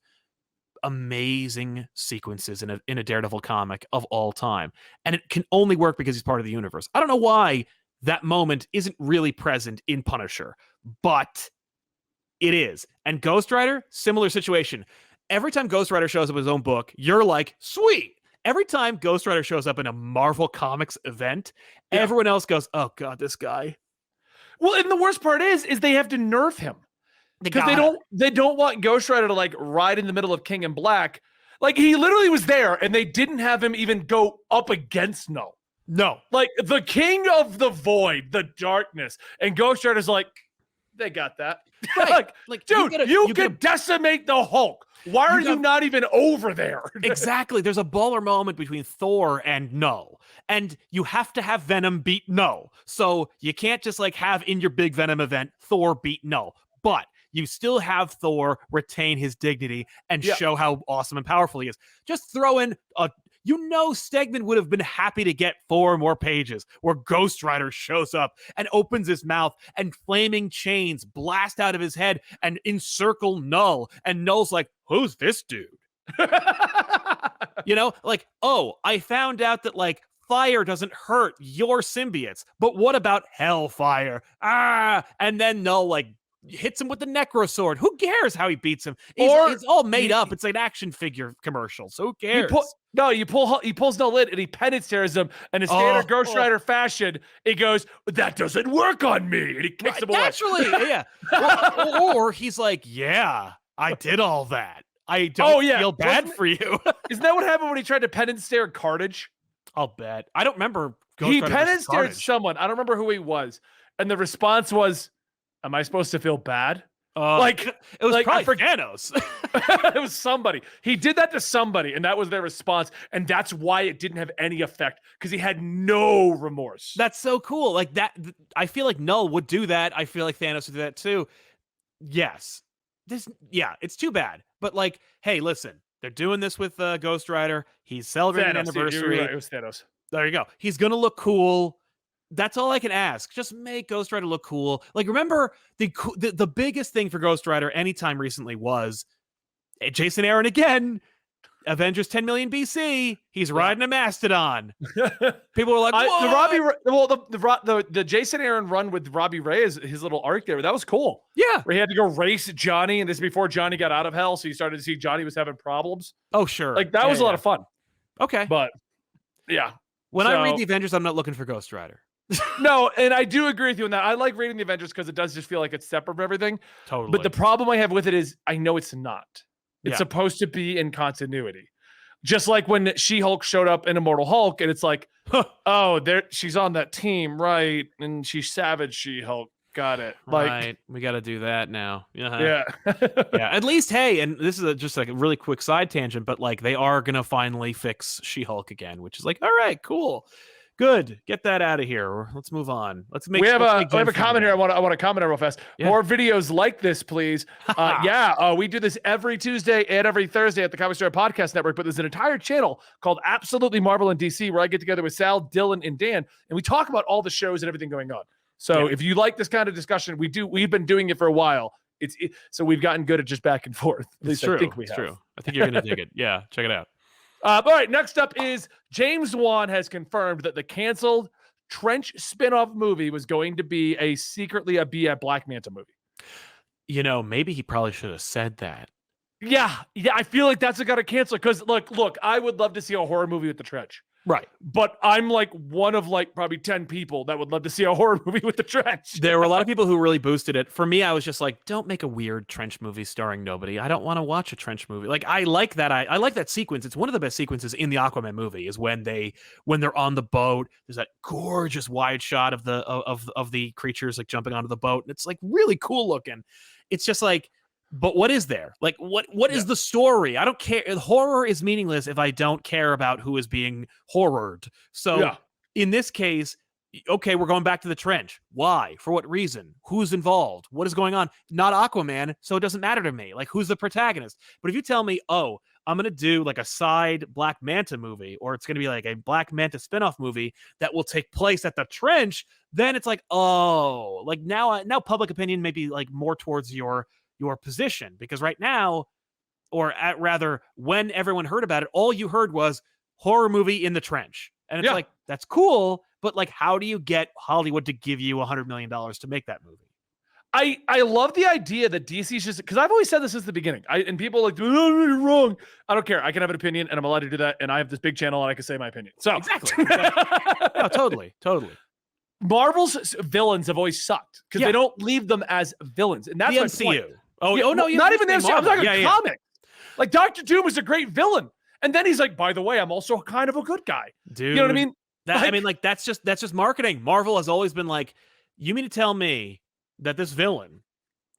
amazing sequences in a Daredevil comic of all time. And it can only work because he's part of the universe. I don't know why that moment isn't really present in Punisher, but it is. And Ghost Rider, similar situation. Every time Ghost Rider shows up in his own book, you're like, sweet. Every time Ghost Rider shows up in a Marvel Comics event, everyone else goes, oh God, this guy. Well, and the worst part is they have to nerf him. Because they don't want Ghost Rider to like ride in the middle of King in Black. Like, he literally was there and they didn't have him even go up against Null. No. Like, the King of the Void, the darkness, and Ghost Rider's like, they got that. Right. like, dude, you could decimate the Hulk. Why are you not even over there? Exactly. There's a baller moment between Thor and Null. And you have to have Venom beat Null. So you can't just like have in your big Venom event, Thor beat Null. But you still have Thor retain his dignity and show how awesome and powerful he is. Just throw in Stegman would have been happy to get 4 more pages where Ghost Rider shows up and opens his mouth and flaming chains blast out of his head and encircle Null. And Null's like, who's this dude? You know, like, oh, I found out that like fire doesn't hurt your symbiotes, but what about hellfire? And then Null like hits him with the Necro Sword. Who cares how he beats him? It's all made up. It's an action figure commercial. So who cares? He pulls no lid and he penance tears him. And in standard Ghost Rider fashion, he goes, that doesn't work on me. And he kicks him away. Naturally, yeah. Or he's like, yeah, I did all that. I don't feel bad for you. Isn't that what happened when he tried to penance stare Carnage? I'll bet. I don't remember. He penance stared someone. I don't remember who he was. And the response was, am I supposed to feel bad? It was probably Thanos. It was somebody. He did that to somebody, and that was their response. And that's why it didn't have any effect, because he had no remorse. That's so cool. Like that. I feel like Null would do that. I feel like Thanos would do that too. Yes. It's too bad. But like, hey, listen, they're doing this with Ghost Rider. He's celebrating an anniversary. Right, it was Thanos. There you go. He's gonna look cool. That's all I can ask. Just make Ghost Rider look cool. Like, remember the biggest thing for Ghost Rider anytime recently was Jason Aaron again. Avengers 10 million BC. He's riding a mastodon. People were like, the Jason Aaron run with Robbie Ray is his little arc there. That was cool. Yeah, where he had to go race Johnny, and this is before Johnny got out of hell, so you started to see Johnny was having problems. Oh, sure. Like, that was a lot of fun. Okay, but yeah, when I read the Avengers, I'm not looking for Ghost Rider. No, and I do agree with you on that. I like reading the Avengers because it does just feel like it's separate from everything. Totally. But the problem I have with it is I know it's not. It's supposed to be in continuity. Just like when She-Hulk showed up in Immortal Hulk, and it's like, she's on that team, right? And she's Savage She-Hulk. Got it. Like, right. We got to do that now. Yeah. Yeah. At least, hey, and this is just like a really quick side tangent, but like they are going to finally fix She-Hulk again, which is like, all right, cool. Good. Get that out of here. Let's move on. Let's make. We have let's a make we have a Jen feel comment here. better. I want to comment on real fast. Yeah. More videos like this, please. We do this every Tuesday and every Thursday at the Comicstorian Podcast Network. But there's an entire channel called Absolutely Marvel and DC where I get together with Sal, Dylan, and Dan, and we talk about all the shows and everything going on. So if you like this kind of discussion, we've been doing it for a while. So we've gotten good at just back and forth. At least I think we have. True. I think you're gonna dig it. Yeah, check it out. All right, next up is James Wan has confirmed that the canceled Trench spinoff movie was going to be secretly a Black Manta movie. You know, maybe he probably should have said that. Yeah, I feel like that's got to cancel it because look, I would love to see a horror movie with the Trench. Right. But I'm like one of probably 10 people that would love to see a horror movie with the Trench. There were a lot of people who really boosted it. For me, I was just like, don't make a weird Trench movie starring nobody. I don't want to watch a Trench movie. Like, I like that. I like that sequence. It's one of the best sequences in the Aquaman movie is when they're on the boat. There's that gorgeous wide shot of the creatures like jumping onto the boat. And it's like really cool looking. It's just like, but what is there? Like, what is the story? I don't care. Horror is meaningless if I don't care about who is being horrored. So in this case, okay, we're going back to the Trench. Why? For what reason? Who's involved? What is going on? Not Aquaman, so it doesn't matter to me. Like, who's the protagonist? But if you tell me, oh, I'm going to do like a side Black Manta movie, or it's going to be like a Black Manta spinoff movie that will take place at the Trench, then it's like, oh, like now public opinion may be like more towards your position, because right now, or rather when everyone heard about it, all you heard was horror movie in the Trench. And it's like, that's cool, but like, how do you get Hollywood to give you $100 million to make that movie? I love the idea that DC's just, because I've always said this since the beginning. And people are like, oh, you're wrong. I don't care. I can have an opinion and I'm allowed to do that. And I have this big channel and I can say my opinion. So exactly. No, totally. Marvel's villains have always sucked because they don't leave them as villains. And that's the my MCU. point. Oh no, not even the MCU. I'm talking comics. Yeah. Like Dr. Doom was a great villain. And then he's like, by the way, I'm also kind of a good guy. Dude. You know what I mean? That's just marketing. Marvel has always been like, you mean to tell me that this villain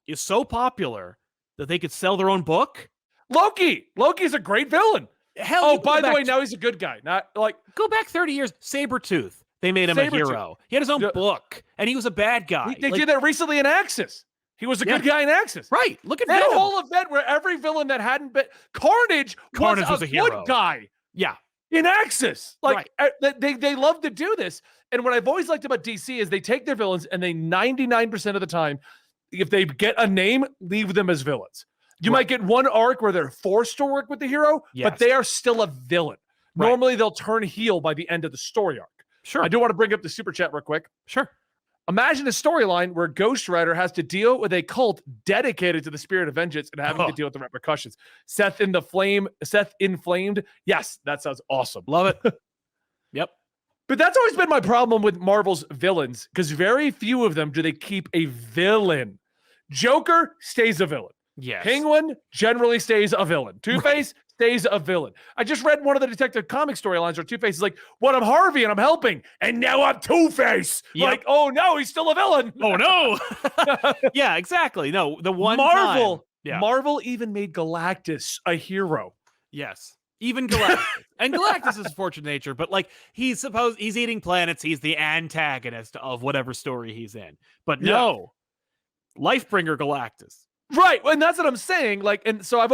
is so popular that they could sell their own book? Loki's a great villain. Hell, oh, by the way, now he's a good guy. Not like go back 30 years. Sabretooth. They made him a hero. He had his own book, and he was a bad guy. They did that recently in Axis. He was a good guy in Axis. Right. Look at that Venom. whole event where every villain that hadn't been Carnage was a hero. Good guy. Yeah. In Axis. Like they love to do this. And what I've always liked about DC is they take their villains and they 99% of the time, if they get a name, leave them as villains. You might get one arc where they're forced to work with the hero, but they are still a villain. Right. Normally they'll turn heel by the end of the story arc. Sure. I do want to bring up the super chat real quick. Sure. Imagine a storyline where Ghost Rider has to deal with a cult dedicated to the spirit of vengeance and having to deal with the repercussions. Seth Inflamed. Yes, that sounds awesome. Love it. Yep. But that's always been my problem with Marvel's villains, because very few of them do they keep a villain. Joker stays a villain. Yes. Penguin generally stays a villain. Two-Face stays a villain. I just read one of the Detective Comics storylines where Two-Face is like, "What? I'm Harvey and I'm helping, and now I'm Two-Face." Yep. Like, oh no, he's still a villain. Oh no. Yeah, exactly. No, the one Marvel even made Galactus a hero. Yes. Even Galactus. And Galactus is fortune nature, but like he's eating planets. He's the antagonist of whatever story he's in. But no, Lifebringer Galactus. Right. And that's what I'm saying. Like, and so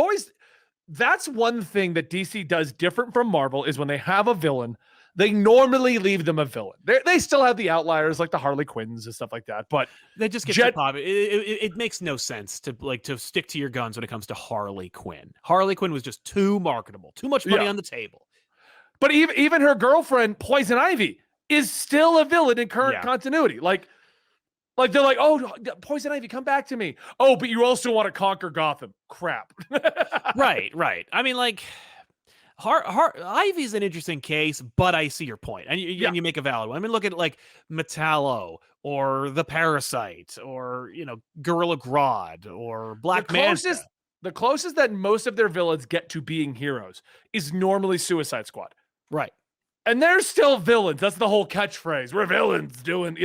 that's one thing that DC does different from Marvel is when they have a villain, they normally leave them a villain. They still have the outliers like the Harley Quinns and stuff like that, but they just get too popular. It makes no sense to stick to your guns when it comes to Harley Quinn. Harley Quinn was just too marketable, too much money on the table. But even her girlfriend, Poison Ivy, is still a villain in current continuity. Like they're like, oh, Poison Ivy, come back to me. Oh, but you also want to conquer Gotham. Crap. Right. I mean, like, Ivy's an interesting case, but I see your point. And you make a valid one. I mean, look at, like, Metallo or The Parasite or, Gorilla Grodd or Black Manta. The closest that most of their villains get to being heroes is normally Suicide Squad. Right. And they're still villains. That's the whole catchphrase. We're villains doing,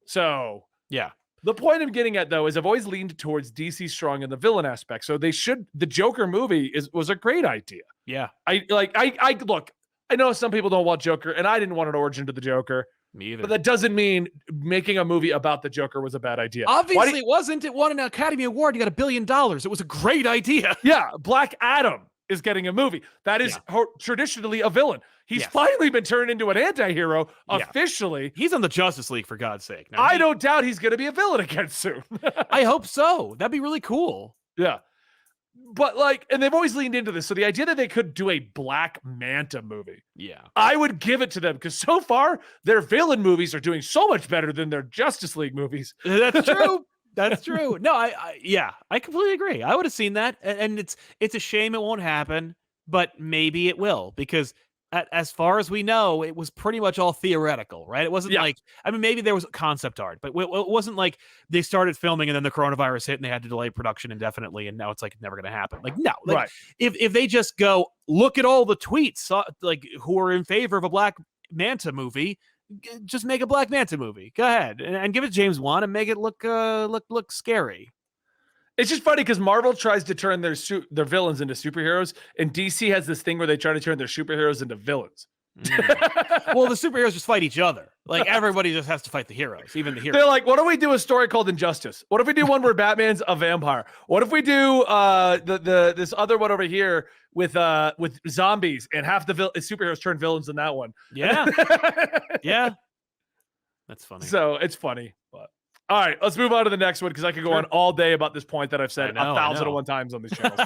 So... Yeah. The point I'm getting at, though, is I've always leaned towards DC strong in the villain aspect. So the Joker movie was a great idea. Yeah. Look, I know some people don't want Joker, and I didn't want an origin to the Joker. Me either. But that doesn't mean making a movie about the Joker was a bad idea. Obviously, it wasn't. It won an Academy Award. You got $1 billion. It was a great idea. Yeah, Black Adam is getting a movie. That is traditionally a villain. He's finally been turned into an anti-hero officially. He's on the Justice League, for God's sake. Now, I don't doubt he's going to be a villain again soon. I hope so. That'd be really cool. Yeah. But like, and they've always leaned into this. So the idea that they could do a Black Manta movie, I would give it to them, because so far their villain movies are doing so much better than their Justice League movies. That's true. That's true. No, I completely agree. I would have seen that, and it's a shame it won't happen, but maybe it will, because as far as we know, it was pretty much all theoretical, right? It wasn't like, I mean, maybe there was concept art, but it wasn't like they started filming and then the coronavirus hit and they had to delay production indefinitely, and now it's like never going to happen. Like, no, like, if they just go look at all the tweets, like, who are in favor of a Black Manta movie, just make a Black Manta movie. Go ahead and give it James Wan and make it look scary. It's just funny because Marvel tries to turn their villains into superheroes, and DC has this thing where they try to turn their superheroes into villains. Well, the superheroes just fight each other. Like, everybody just has to fight the heroes, even the heroes. They're like, what if we do a story called Injustice? What if we do one where Batman's a vampire? What if we do this other one over here with zombies, and half the superheroes turn villains in that one? Yeah. Yeah. That's funny. So it's funny, but. All right, let's move on to the next one, because I could go on all day about this point that I've said 1,001 times on these channels.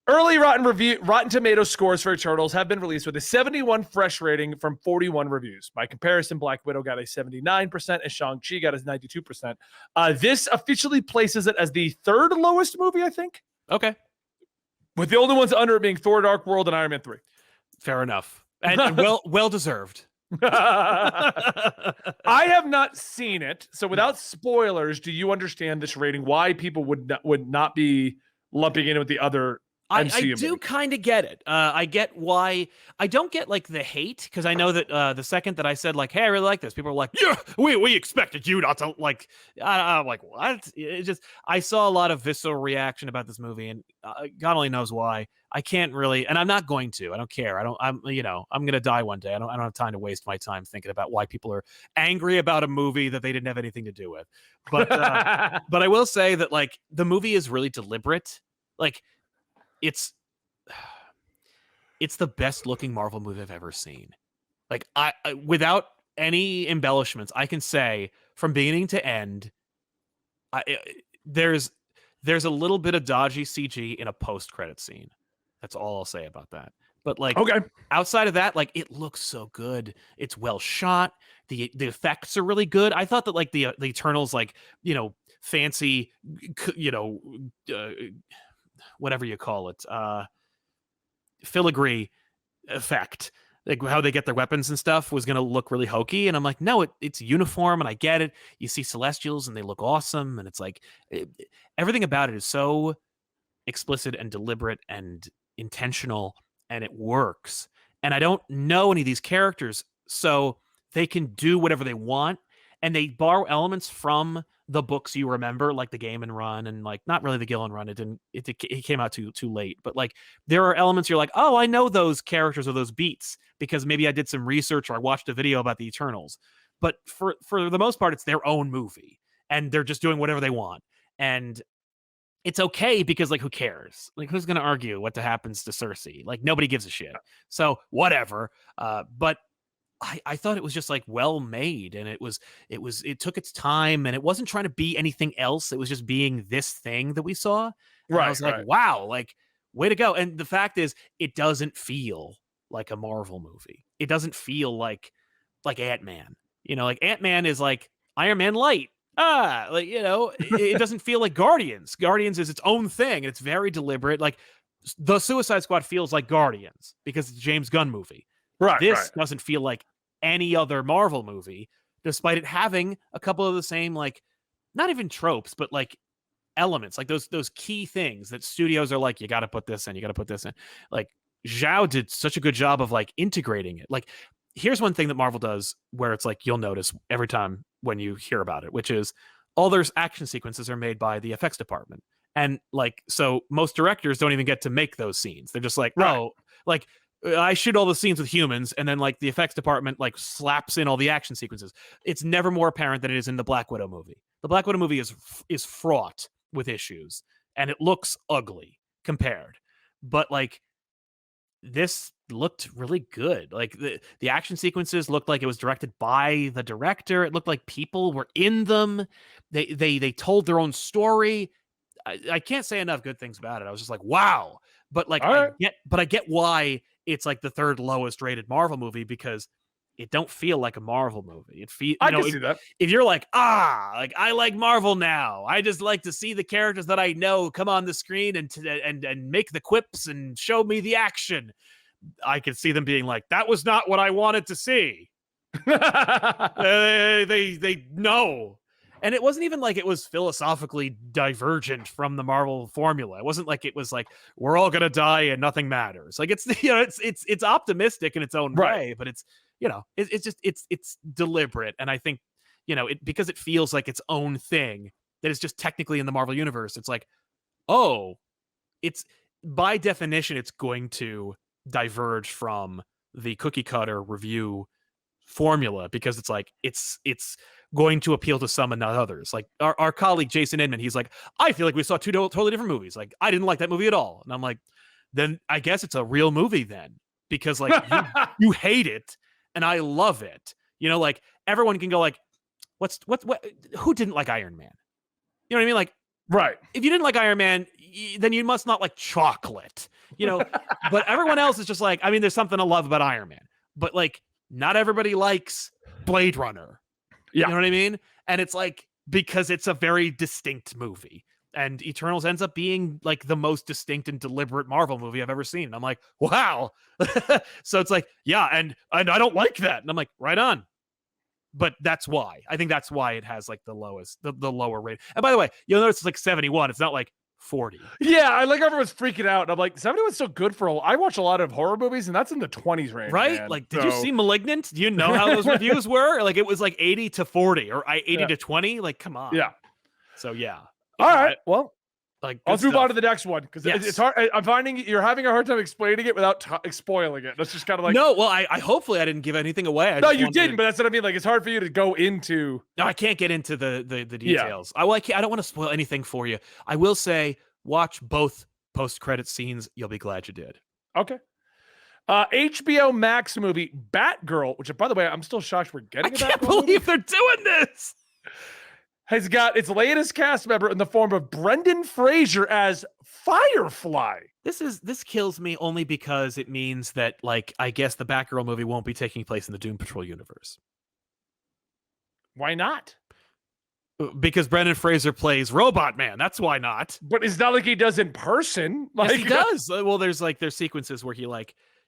Early Rotten Tomatoes scores for Eternals have been released with a 71 fresh rating from 41 reviews. By comparison, Black Widow got a 79%, and Shang-Chi got a 92%. This officially places it as the third lowest movie, I think. Okay. With the only ones under it being Thor: Dark World and Iron Man 3. Fair enough. And well deserved. I have not seen it, so without spoilers, do you understand this rating? Why people would not be lumping in with the other MCU I do kind of get it. I get why. I don't get like the hate, because I know that the second that I said like, "Hey, I really like this," people were like, "Yeah, we expected you not to like." I'm like, what? It just, I saw a lot of visceral reaction about this movie, and God only knows why. I can't really, and I'm not going to. I don't care. I'm gonna die one day. I don't have time to waste my time thinking about why people are angry about a movie that they didn't have anything to do with. But but I will say that like the movie is really deliberate. Like, it's the best looking Marvel movie I've ever seen. Like, I without any embellishments, I can say from beginning to end, there's a little bit of dodgy CG in a post-credit scene. That's all I'll say about that. But like, outside of that, like, it looks so good. It's well shot. The effects are really good. I thought that like the Eternals, like, fancy, whatever you call it, filigree effect, like how they get their weapons and stuff, was going to look really hokey. And I'm like, no, it's uniform, and I get it. You see Celestials and they look awesome. And it's like, everything about it is so explicit and deliberate and intentional, and it works. And I don't know any of these characters, so they can do whatever they want. And they borrow elements from the books you remember, like the Gaiman run, and like not really the Gillen run. It came out too late. But like, there are elements you're like, oh, I know those characters or those beats because maybe I did some research or I watched a video about the Eternals. But for the most part, it's their own movie, and they're just doing whatever they want. And it's okay, because like, who cares? Like, who's going to argue what happens to Cersei? Like, nobody gives a shit. So whatever. But I thought it was just like well made, and it took its time, and it wasn't trying to be anything else. It was just being this thing that we saw. And I was like, wow, like, way to go. And the fact is, it doesn't feel like a Marvel movie. It doesn't feel like Ant-Man. Like Ant-Man is like Iron Man light. It doesn't feel like Guardians. Guardians is its own thing, and it's very deliberate. Like, the Suicide Squad feels like Guardians because it's a James Gunn movie. This doesn't feel like any other Marvel movie, despite it having a couple of the same, like, not even tropes, but like elements, like those key things that studios are like, you got to put this in, you got to put this in. Like, Zhao did such a good job of like integrating it. Like, here's one thing that Marvel does where it's like, you'll notice every time when you hear about it, which is all their action sequences are made by the effects department. And like, so most directors don't even get to make those scenes. They're just like, oh, like, I shoot all the scenes with humans, and then like the effects department like slaps in all the action sequences. It's never more apparent than it is in the Black Widow movie. The Black Widow movie is fraught with issues, and it looks ugly compared. But like this looked really good. Like the action sequences looked like it was directed by the director. It looked like people were in them. They told their own story. I can't say enough good things about it. I was just like, wow. But like I get why it's like the third lowest rated Marvel movie, because it don't feel like a Marvel movie. I can see that. If you're like, like I like Marvel now. I just like to see the characters that I know come on the screen and make the quips and show me the action. I could see them being like, that was not what I wanted to see. They know. And it wasn't even like it was philosophically divergent from the Marvel formula. It wasn't like it was like, we're all gonna die and nothing matters. Like it's it's optimistic in its own way, but it's it's deliberate. And I think because it feels like its own thing that is just technically in the Marvel universe. It's like, it's by definition it's going to diverge from the cookie cutter review formula, because it's like it's going to appeal to some and not others. Like our colleague Jason Inman, he's like, I feel like we saw two totally different movies. Like I didn't like that movie at all. And I'm like, then I guess it's a real movie then, because like you hate it and I love it. Like everyone can go like, what who didn't like Iron Man? You know what I mean? Like, right. If you didn't like Iron Man, then you must not like chocolate, but everyone else is just like, I mean, there's something to love about Iron Man, but like not everybody likes Blade Runner. Yeah. You know what I mean? And it's like, because it's a very distinct movie, and Eternals ends up being like the most distinct and deliberate Marvel movie I've ever seen. And I'm like, wow. So it's like, yeah. And I don't like that. And I'm like, right on. But that's why. I think that's why it has like the lower rate. And by the way, you'll notice it's like 71. It's not like 40. Yeah, I like everyone's freaking out. And I'm like, 71's still good for I watch a lot of horror movies, and that's in the 20s range. Right? Man. Like, did you see Malignant? Do you know how those reviews were? Like, it was like 80 to 40 or 80 to 20. Like, come on. Yeah. So, yeah. All right. Well, like, let's move on to the next one, because it's hard. I'm finding you're having a hard time explaining it without spoiling it. That's just kind of like, no. Well, I hopefully I didn't give anything away. No, you didn't. But that's what I mean. Like, it's hard for you to go into. No, I can't get into the details. I don't want to spoil anything for you. I will say, watch both post-credit scenes. You'll be glad you did. Okay. HBO Max movie Batgirl, which, by the way, I'm still shocked we're getting. I can't believe they're doing this. Has got its latest cast member in the form of Brendan Fraser as Firefly. This kills me only because it means that, like, I guess the Batgirl movie won't be taking place in the Doom Patrol universe. Why not? Because Brendan Fraser plays Robot Man. That's why not. But it's not like he does in person. Like, yes, he does. Well, there's sequences where he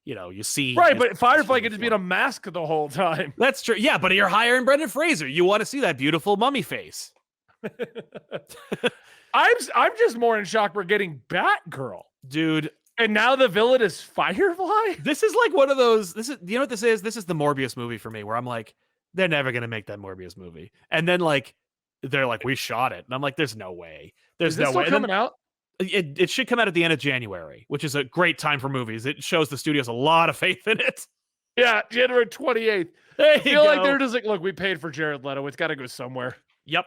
you see. Right, but Firefly can just be in a mask the whole time. That's true. Yeah, but you're hiring Brendan Fraser. You want to see that beautiful mummy face. I'm just more in shock we're getting Batgirl. Dude. And now the villain is Firefly? This is like one of those. You know what this is? This is the Morbius movie for me, where I'm like, they're never going to make that Morbius movie. And then, like, they're like, we shot it. And I'm like, there's no way. There's no way. Coming out? It should come out at the end of January, which is a great time for movies. It shows the studios a lot of faith in it. Yeah, January 28th. I feel like they're just like, look, we paid for Jared Leto. It's got to go somewhere. Yep.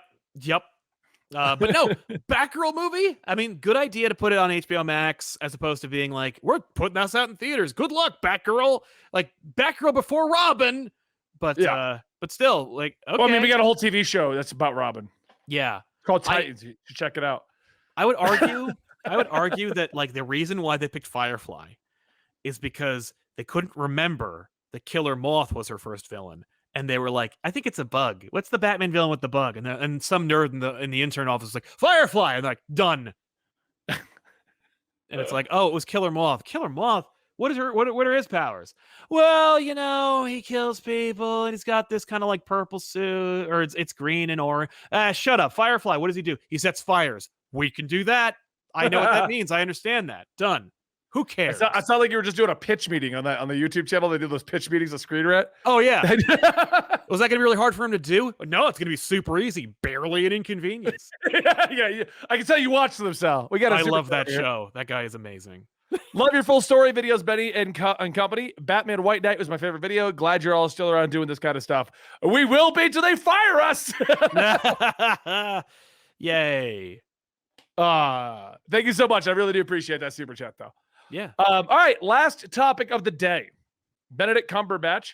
But no, Batgirl movie. I mean, good idea to put it on HBO Max as opposed to being like, we're putting this out in theaters. Good luck, Batgirl. Like Batgirl before Robin. But but still, like, okay. Well, I mean, we got a whole TV show that's about Robin. Yeah, it's called Titans. You should check it out. I would argue that, like, the reason why they picked Firefly is because they couldn't remember that Killer Moth was her first villain. And they were like, I think it's a bug. What's the Batman villain with the bug? And some nerd in the intern office was like, Firefly. And they're like, done. And it's like, oh, it was Killer Moth. Killer Moth? What are his powers? Well, he kills people, and he's got this kind of like purple suit, or it's green and orange. Shut up. Firefly, what does he do? He sets fires. We can do that. I know what that means. I understand that. Done. Who cares? I sound like you were just doing a pitch meeting on the YouTube channel. They do those pitch meetings on Screen Rant. Oh, yeah. Was that going to be really hard for him to do? No, it's going to be super easy. Barely an inconvenience. yeah. I can tell you watched them, Sal. I love that show. That guy is amazing. Love your full story videos, Benny and company. Batman White Knight was my favorite video. Glad you're all still around doing this kind of stuff. We will be till they fire us. Yay. Thank you so much. I really do appreciate that super chat, though. Yeah. All right, last topic of the day. Benedict Cumberbatch.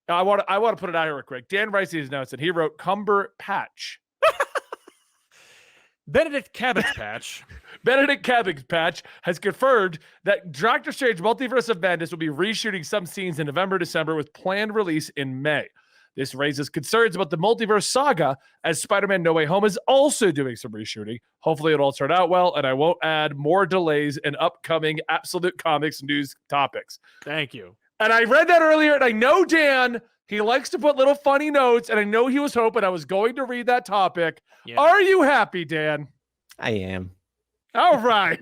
I want to put it out here real quick. Dan writes these notes, and he wrote Cumberpatch. Benedict Cabbage Patch. Benedict Cabbage Patch has confirmed that Doctor Strange Multiverse of Madness will be reshooting some scenes in November, December with planned release in May. This raises concerns about the multiverse saga as Spider-Man No Way Home is also doing some reshooting. Hopefully it'll all turn out well, and I won't add more delays in upcoming Absolute Comics news topics. Thank you. And I read that earlier, and I know Dan, he likes to put little funny notes, and I know he was hoping I was going to read that topic. Yeah. Are you happy, Dan? I am. All right.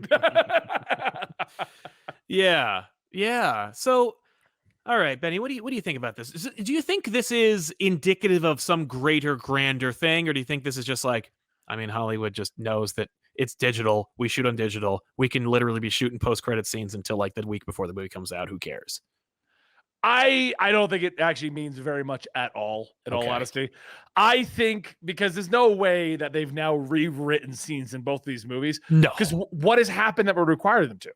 Yeah. So, all right, Benny, what do you think about this? Do you think this is indicative of some greater, grander thing, or do you think this is just like, I mean, Hollywood just knows that it's digital. We shoot on digital. We can literally be shooting post-credit scenes until like the week before the movie comes out. Who cares? I don't think it actually means very much at all, in all honesty. I think because there's no way that they've now rewritten scenes in both these movies. No. Because what has happened that would require them to?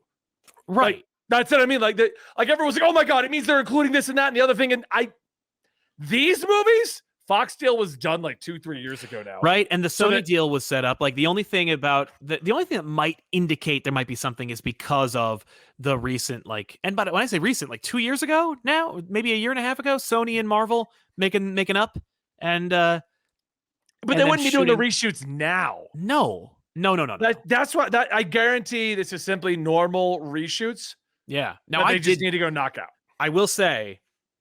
Right. Like, that's what I mean. Like everyone's like, oh my God, it means they're including this and that and the other thing. And these movies, Fox deal was done like 2-3 years ago now. Right. And the Sony deal was set up. Like the only thing about the only thing that might indicate there might be something is because of the recent, like, and but when I say recent, like 2 years ago now, maybe a year and a half ago, Sony and Marvel making up. And but they wouldn't be doing the reshoots now. No. That's what I guarantee this is simply normal reshoots. Yeah. Now they just need to go knock out. I will say,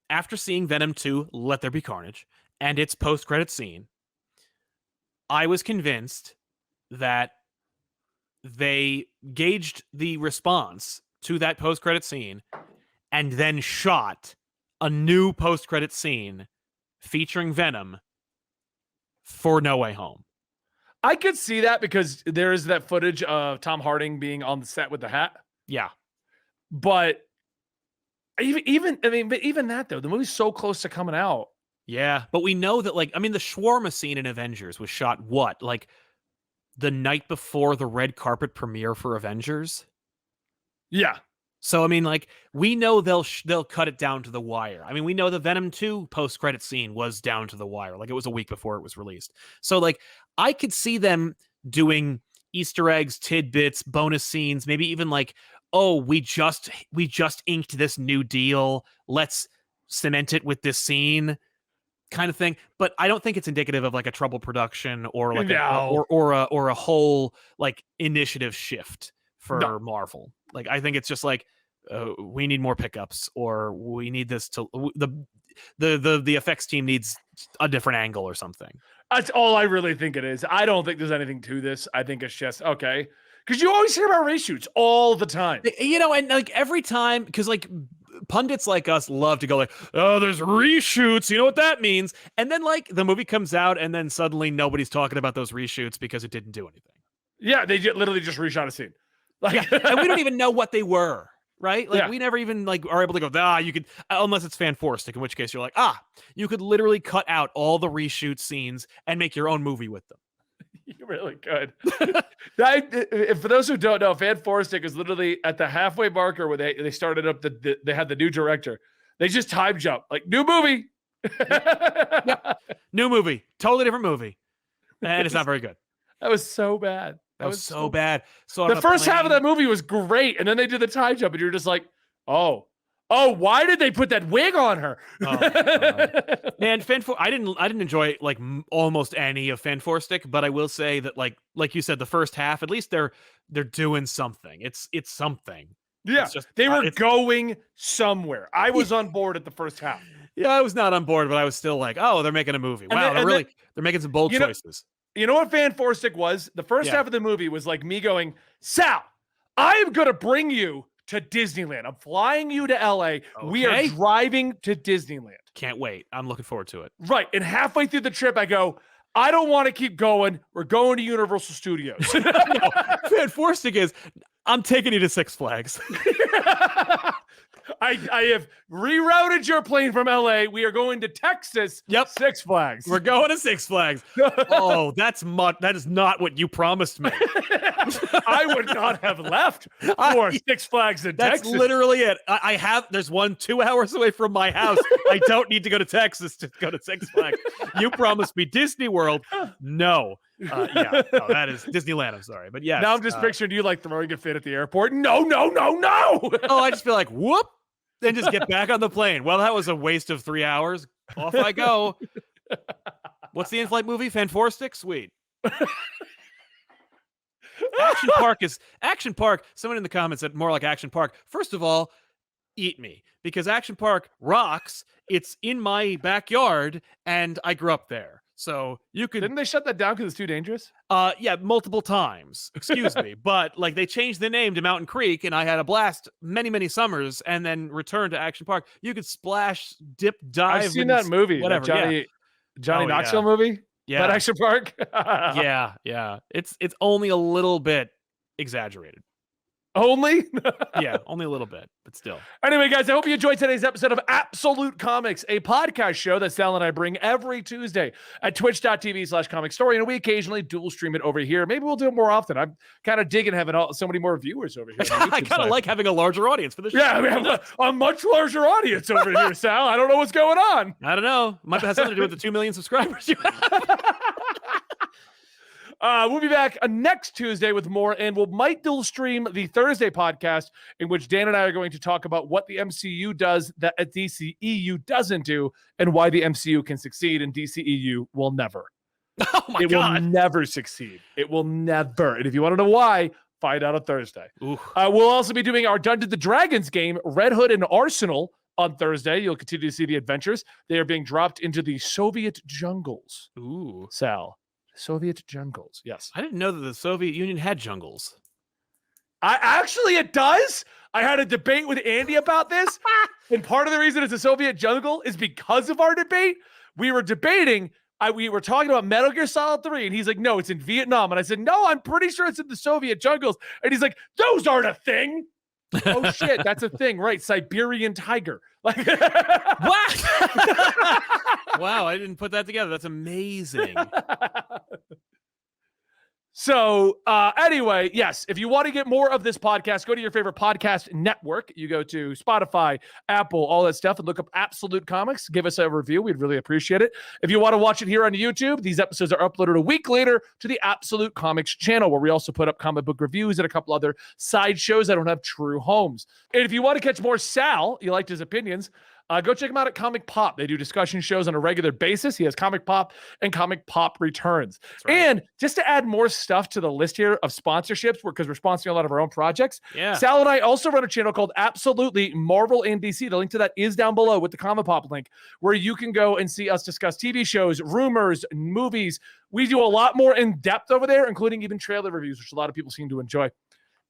after seeing Venom 2, Let There Be Carnage, and its post-credit scene, I was convinced that they gauged the response to that post-credit scene and then shot a new post-credit scene featuring Venom for No Way Home. I could see that because there is that footage of Tom Hardy being on the set with the hat. Yeah. But even that though, the movie's so close to coming out. Yeah, but we know that, like, I mean, the shawarma scene in Avengers was shot what? Like the night before the red carpet premiere for Avengers? Yeah. So, I mean, like, we know they'll cut it down to the wire. I mean, we know the Venom 2 post-credit scene was down to the wire. Like, it was a week before it was released. So, like, I could see them doing Easter eggs, tidbits, bonus scenes, maybe even like, oh, we just inked this new deal. Let's cement it with this scene kind of thing. But I don't think it's indicative of like a troubled production or like or a whole like initiative shift for Marvel. Like, I think it's just like we need more pickups, or we need this to the effects team needs a different angle or something. That's all I really think it is. I don't think there's anything to this. I think it's just okay. Because you always hear about reshoots all the time. You know, and like every time, because like pundits like us love to go like, oh, there's reshoots. You know what that means? And then like the movie comes out and then suddenly nobody's talking about those reshoots because it didn't do anything. Yeah, they literally just reshot a scene. Like, yeah, and we don't even know what they were, right? Like we never even like are able to go, you could, unless it's fan forced, in which case you're like, you could literally cut out all the reshoot scenes and make your own movie with them. You really could. For those who don't know, Fan Stick is literally at the halfway marker where they started up they had the new director. They just time jump, like new movie. Yep. New movie, totally different movie, and it's not very good. That was so bad. That was so bad. So the first half of that movie was great, and then they did the time jump, and you're just like, oh, why did they put that wig on her? Oh, man, I didn't enjoy like almost any of Stick, but I will say that like you said, the first half, at least they're doing something. It's something. Yeah, they were going somewhere. I was on board at the first half. Yeah, I was not on board, but I was still like, oh, they're making a movie. Wow, they're making some bold choices. You know what Fan Stick was? The first half of the movie was like me going, Sal, I am going to bring you to Disneyland. I'm flying you to LA. Okay. We are driving to Disneyland. Can't wait. I'm looking forward to it. Right. And halfway through the trip, I go, I don't want to keep going. We're going to Universal Studios. No, Fan Stick is, I'm taking you to Six Flags. I have rerouted your plane from LA. We are going to Texas. Yep. Six Flags. We're going to Six Flags. Oh, that is not what you promised me. I would not have left for Six Flags in That's Texas. literally it. There's one 2 hours away from my house. I don't need to go to Texas to go to Six Flags. You promised me Disney World. No. That is Disneyland. I'm sorry. But yeah. Now I'm just picturing you like throwing a fit at the airport. No, no, no, no. Oh, I just feel like, whoop. Then just get back on the plane. Well, that was a waste of 3 hours. Off I go. What's the in-flight movie? Fanforstic? Sweet. Action Park. Someone in the comments said more like Action Park. First of all, eat me, because Action Park rocks. It's in my backyard, and I grew up there. So you could. Didn't they shut that down because it's too dangerous? Yeah, multiple times. Excuse me, but like they changed the name to Mountain Creek, and I had a blast many summers, and then returned to Action Park. You could splash, dip, dive. I've seen that movie, whatever. That Johnny Knoxville movie. Yeah, at Action Park. yeah. It's only a little bit exaggerated. Only? Yeah, only a little bit, but still. Anyway, guys, I hope you enjoyed today's episode of Absolute Comics, a podcast show that Sal and I bring every Tuesday at twitch.tv/Comicstorian, and we occasionally dual stream it over here. Maybe we'll do it more often. I'm kind of digging having so many more viewers over here. I kind of like having a larger audience for the show. Yeah, we have a much larger audience over here, Sal. I don't know what's going on. I don't know. Might have something to do with the 2 million subscribers you have. We'll be back next Tuesday with more, and we might dual stream the Thursday podcast in which Dan and I are going to talk about what the MCU does that a DCEU doesn't do, and why the MCU can succeed and DCEU will never. Oh my God. It will never succeed. It will never. And if you want to know why, find out on Thursday. We'll also be doing our Dungeons & Dragons game, Red Hood and Arsenal, on Thursday. You'll continue to see the adventures. They are being dropped into the Soviet jungles. Ooh. Sal. Soviet jungles. Yes. I didn't know that the Soviet Union had jungles. It does. I had a debate with Andy about this. And part of the reason it's a Soviet jungle is because of our debate. We were debating. We were talking about Metal Gear Solid 3, and he's like, no, it's in Vietnam. And I said, no, I'm pretty sure it's in the Soviet jungles. And he's like, those aren't a thing. Oh, shit, that's a thing. Right, Siberian tiger. Like, what? Wow, I didn't put that together. That's amazing. So anyway, yes, if you want to get more of this podcast, go to your favorite podcast network. You go to Spotify, Apple, all that stuff, and look up Absolute Comics. Give us a review. We'd really appreciate it. If you want to watch it here on YouTube, these episodes are uploaded a week later to the Absolute Comics channel, where we also put up comic book reviews and a couple other side shows that don't have true homes. And if you want to catch more Sal, you liked his opinions, go check him out at Comic Pop. They do discussion shows on a regular basis. He has Comic Pop and Comic Pop Returns. Right. And just to add more stuff to the list here of sponsorships, because we're sponsoring a lot of our own projects, Sal and I also run a channel called Absolutely Marvel and DC. The link to that is down below with the Comic Pop link, where you can go and see us discuss TV shows, rumors, movies. We do a lot more in depth over there, including even trailer reviews, which a lot of people seem to enjoy.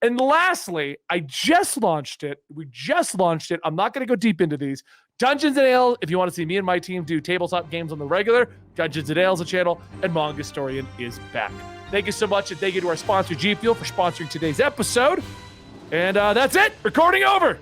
And lastly, I just launched it. We just launched it. I'm not going to go deep into these. Dungeons & Ale, if you want to see me and my team do tabletop games on the regular, Dungeons & Ale is a channel, and Mangahistorian is back. Thank you so much, and thank you to our sponsor, G Fuel, for sponsoring today's episode. And that's it. Recording over.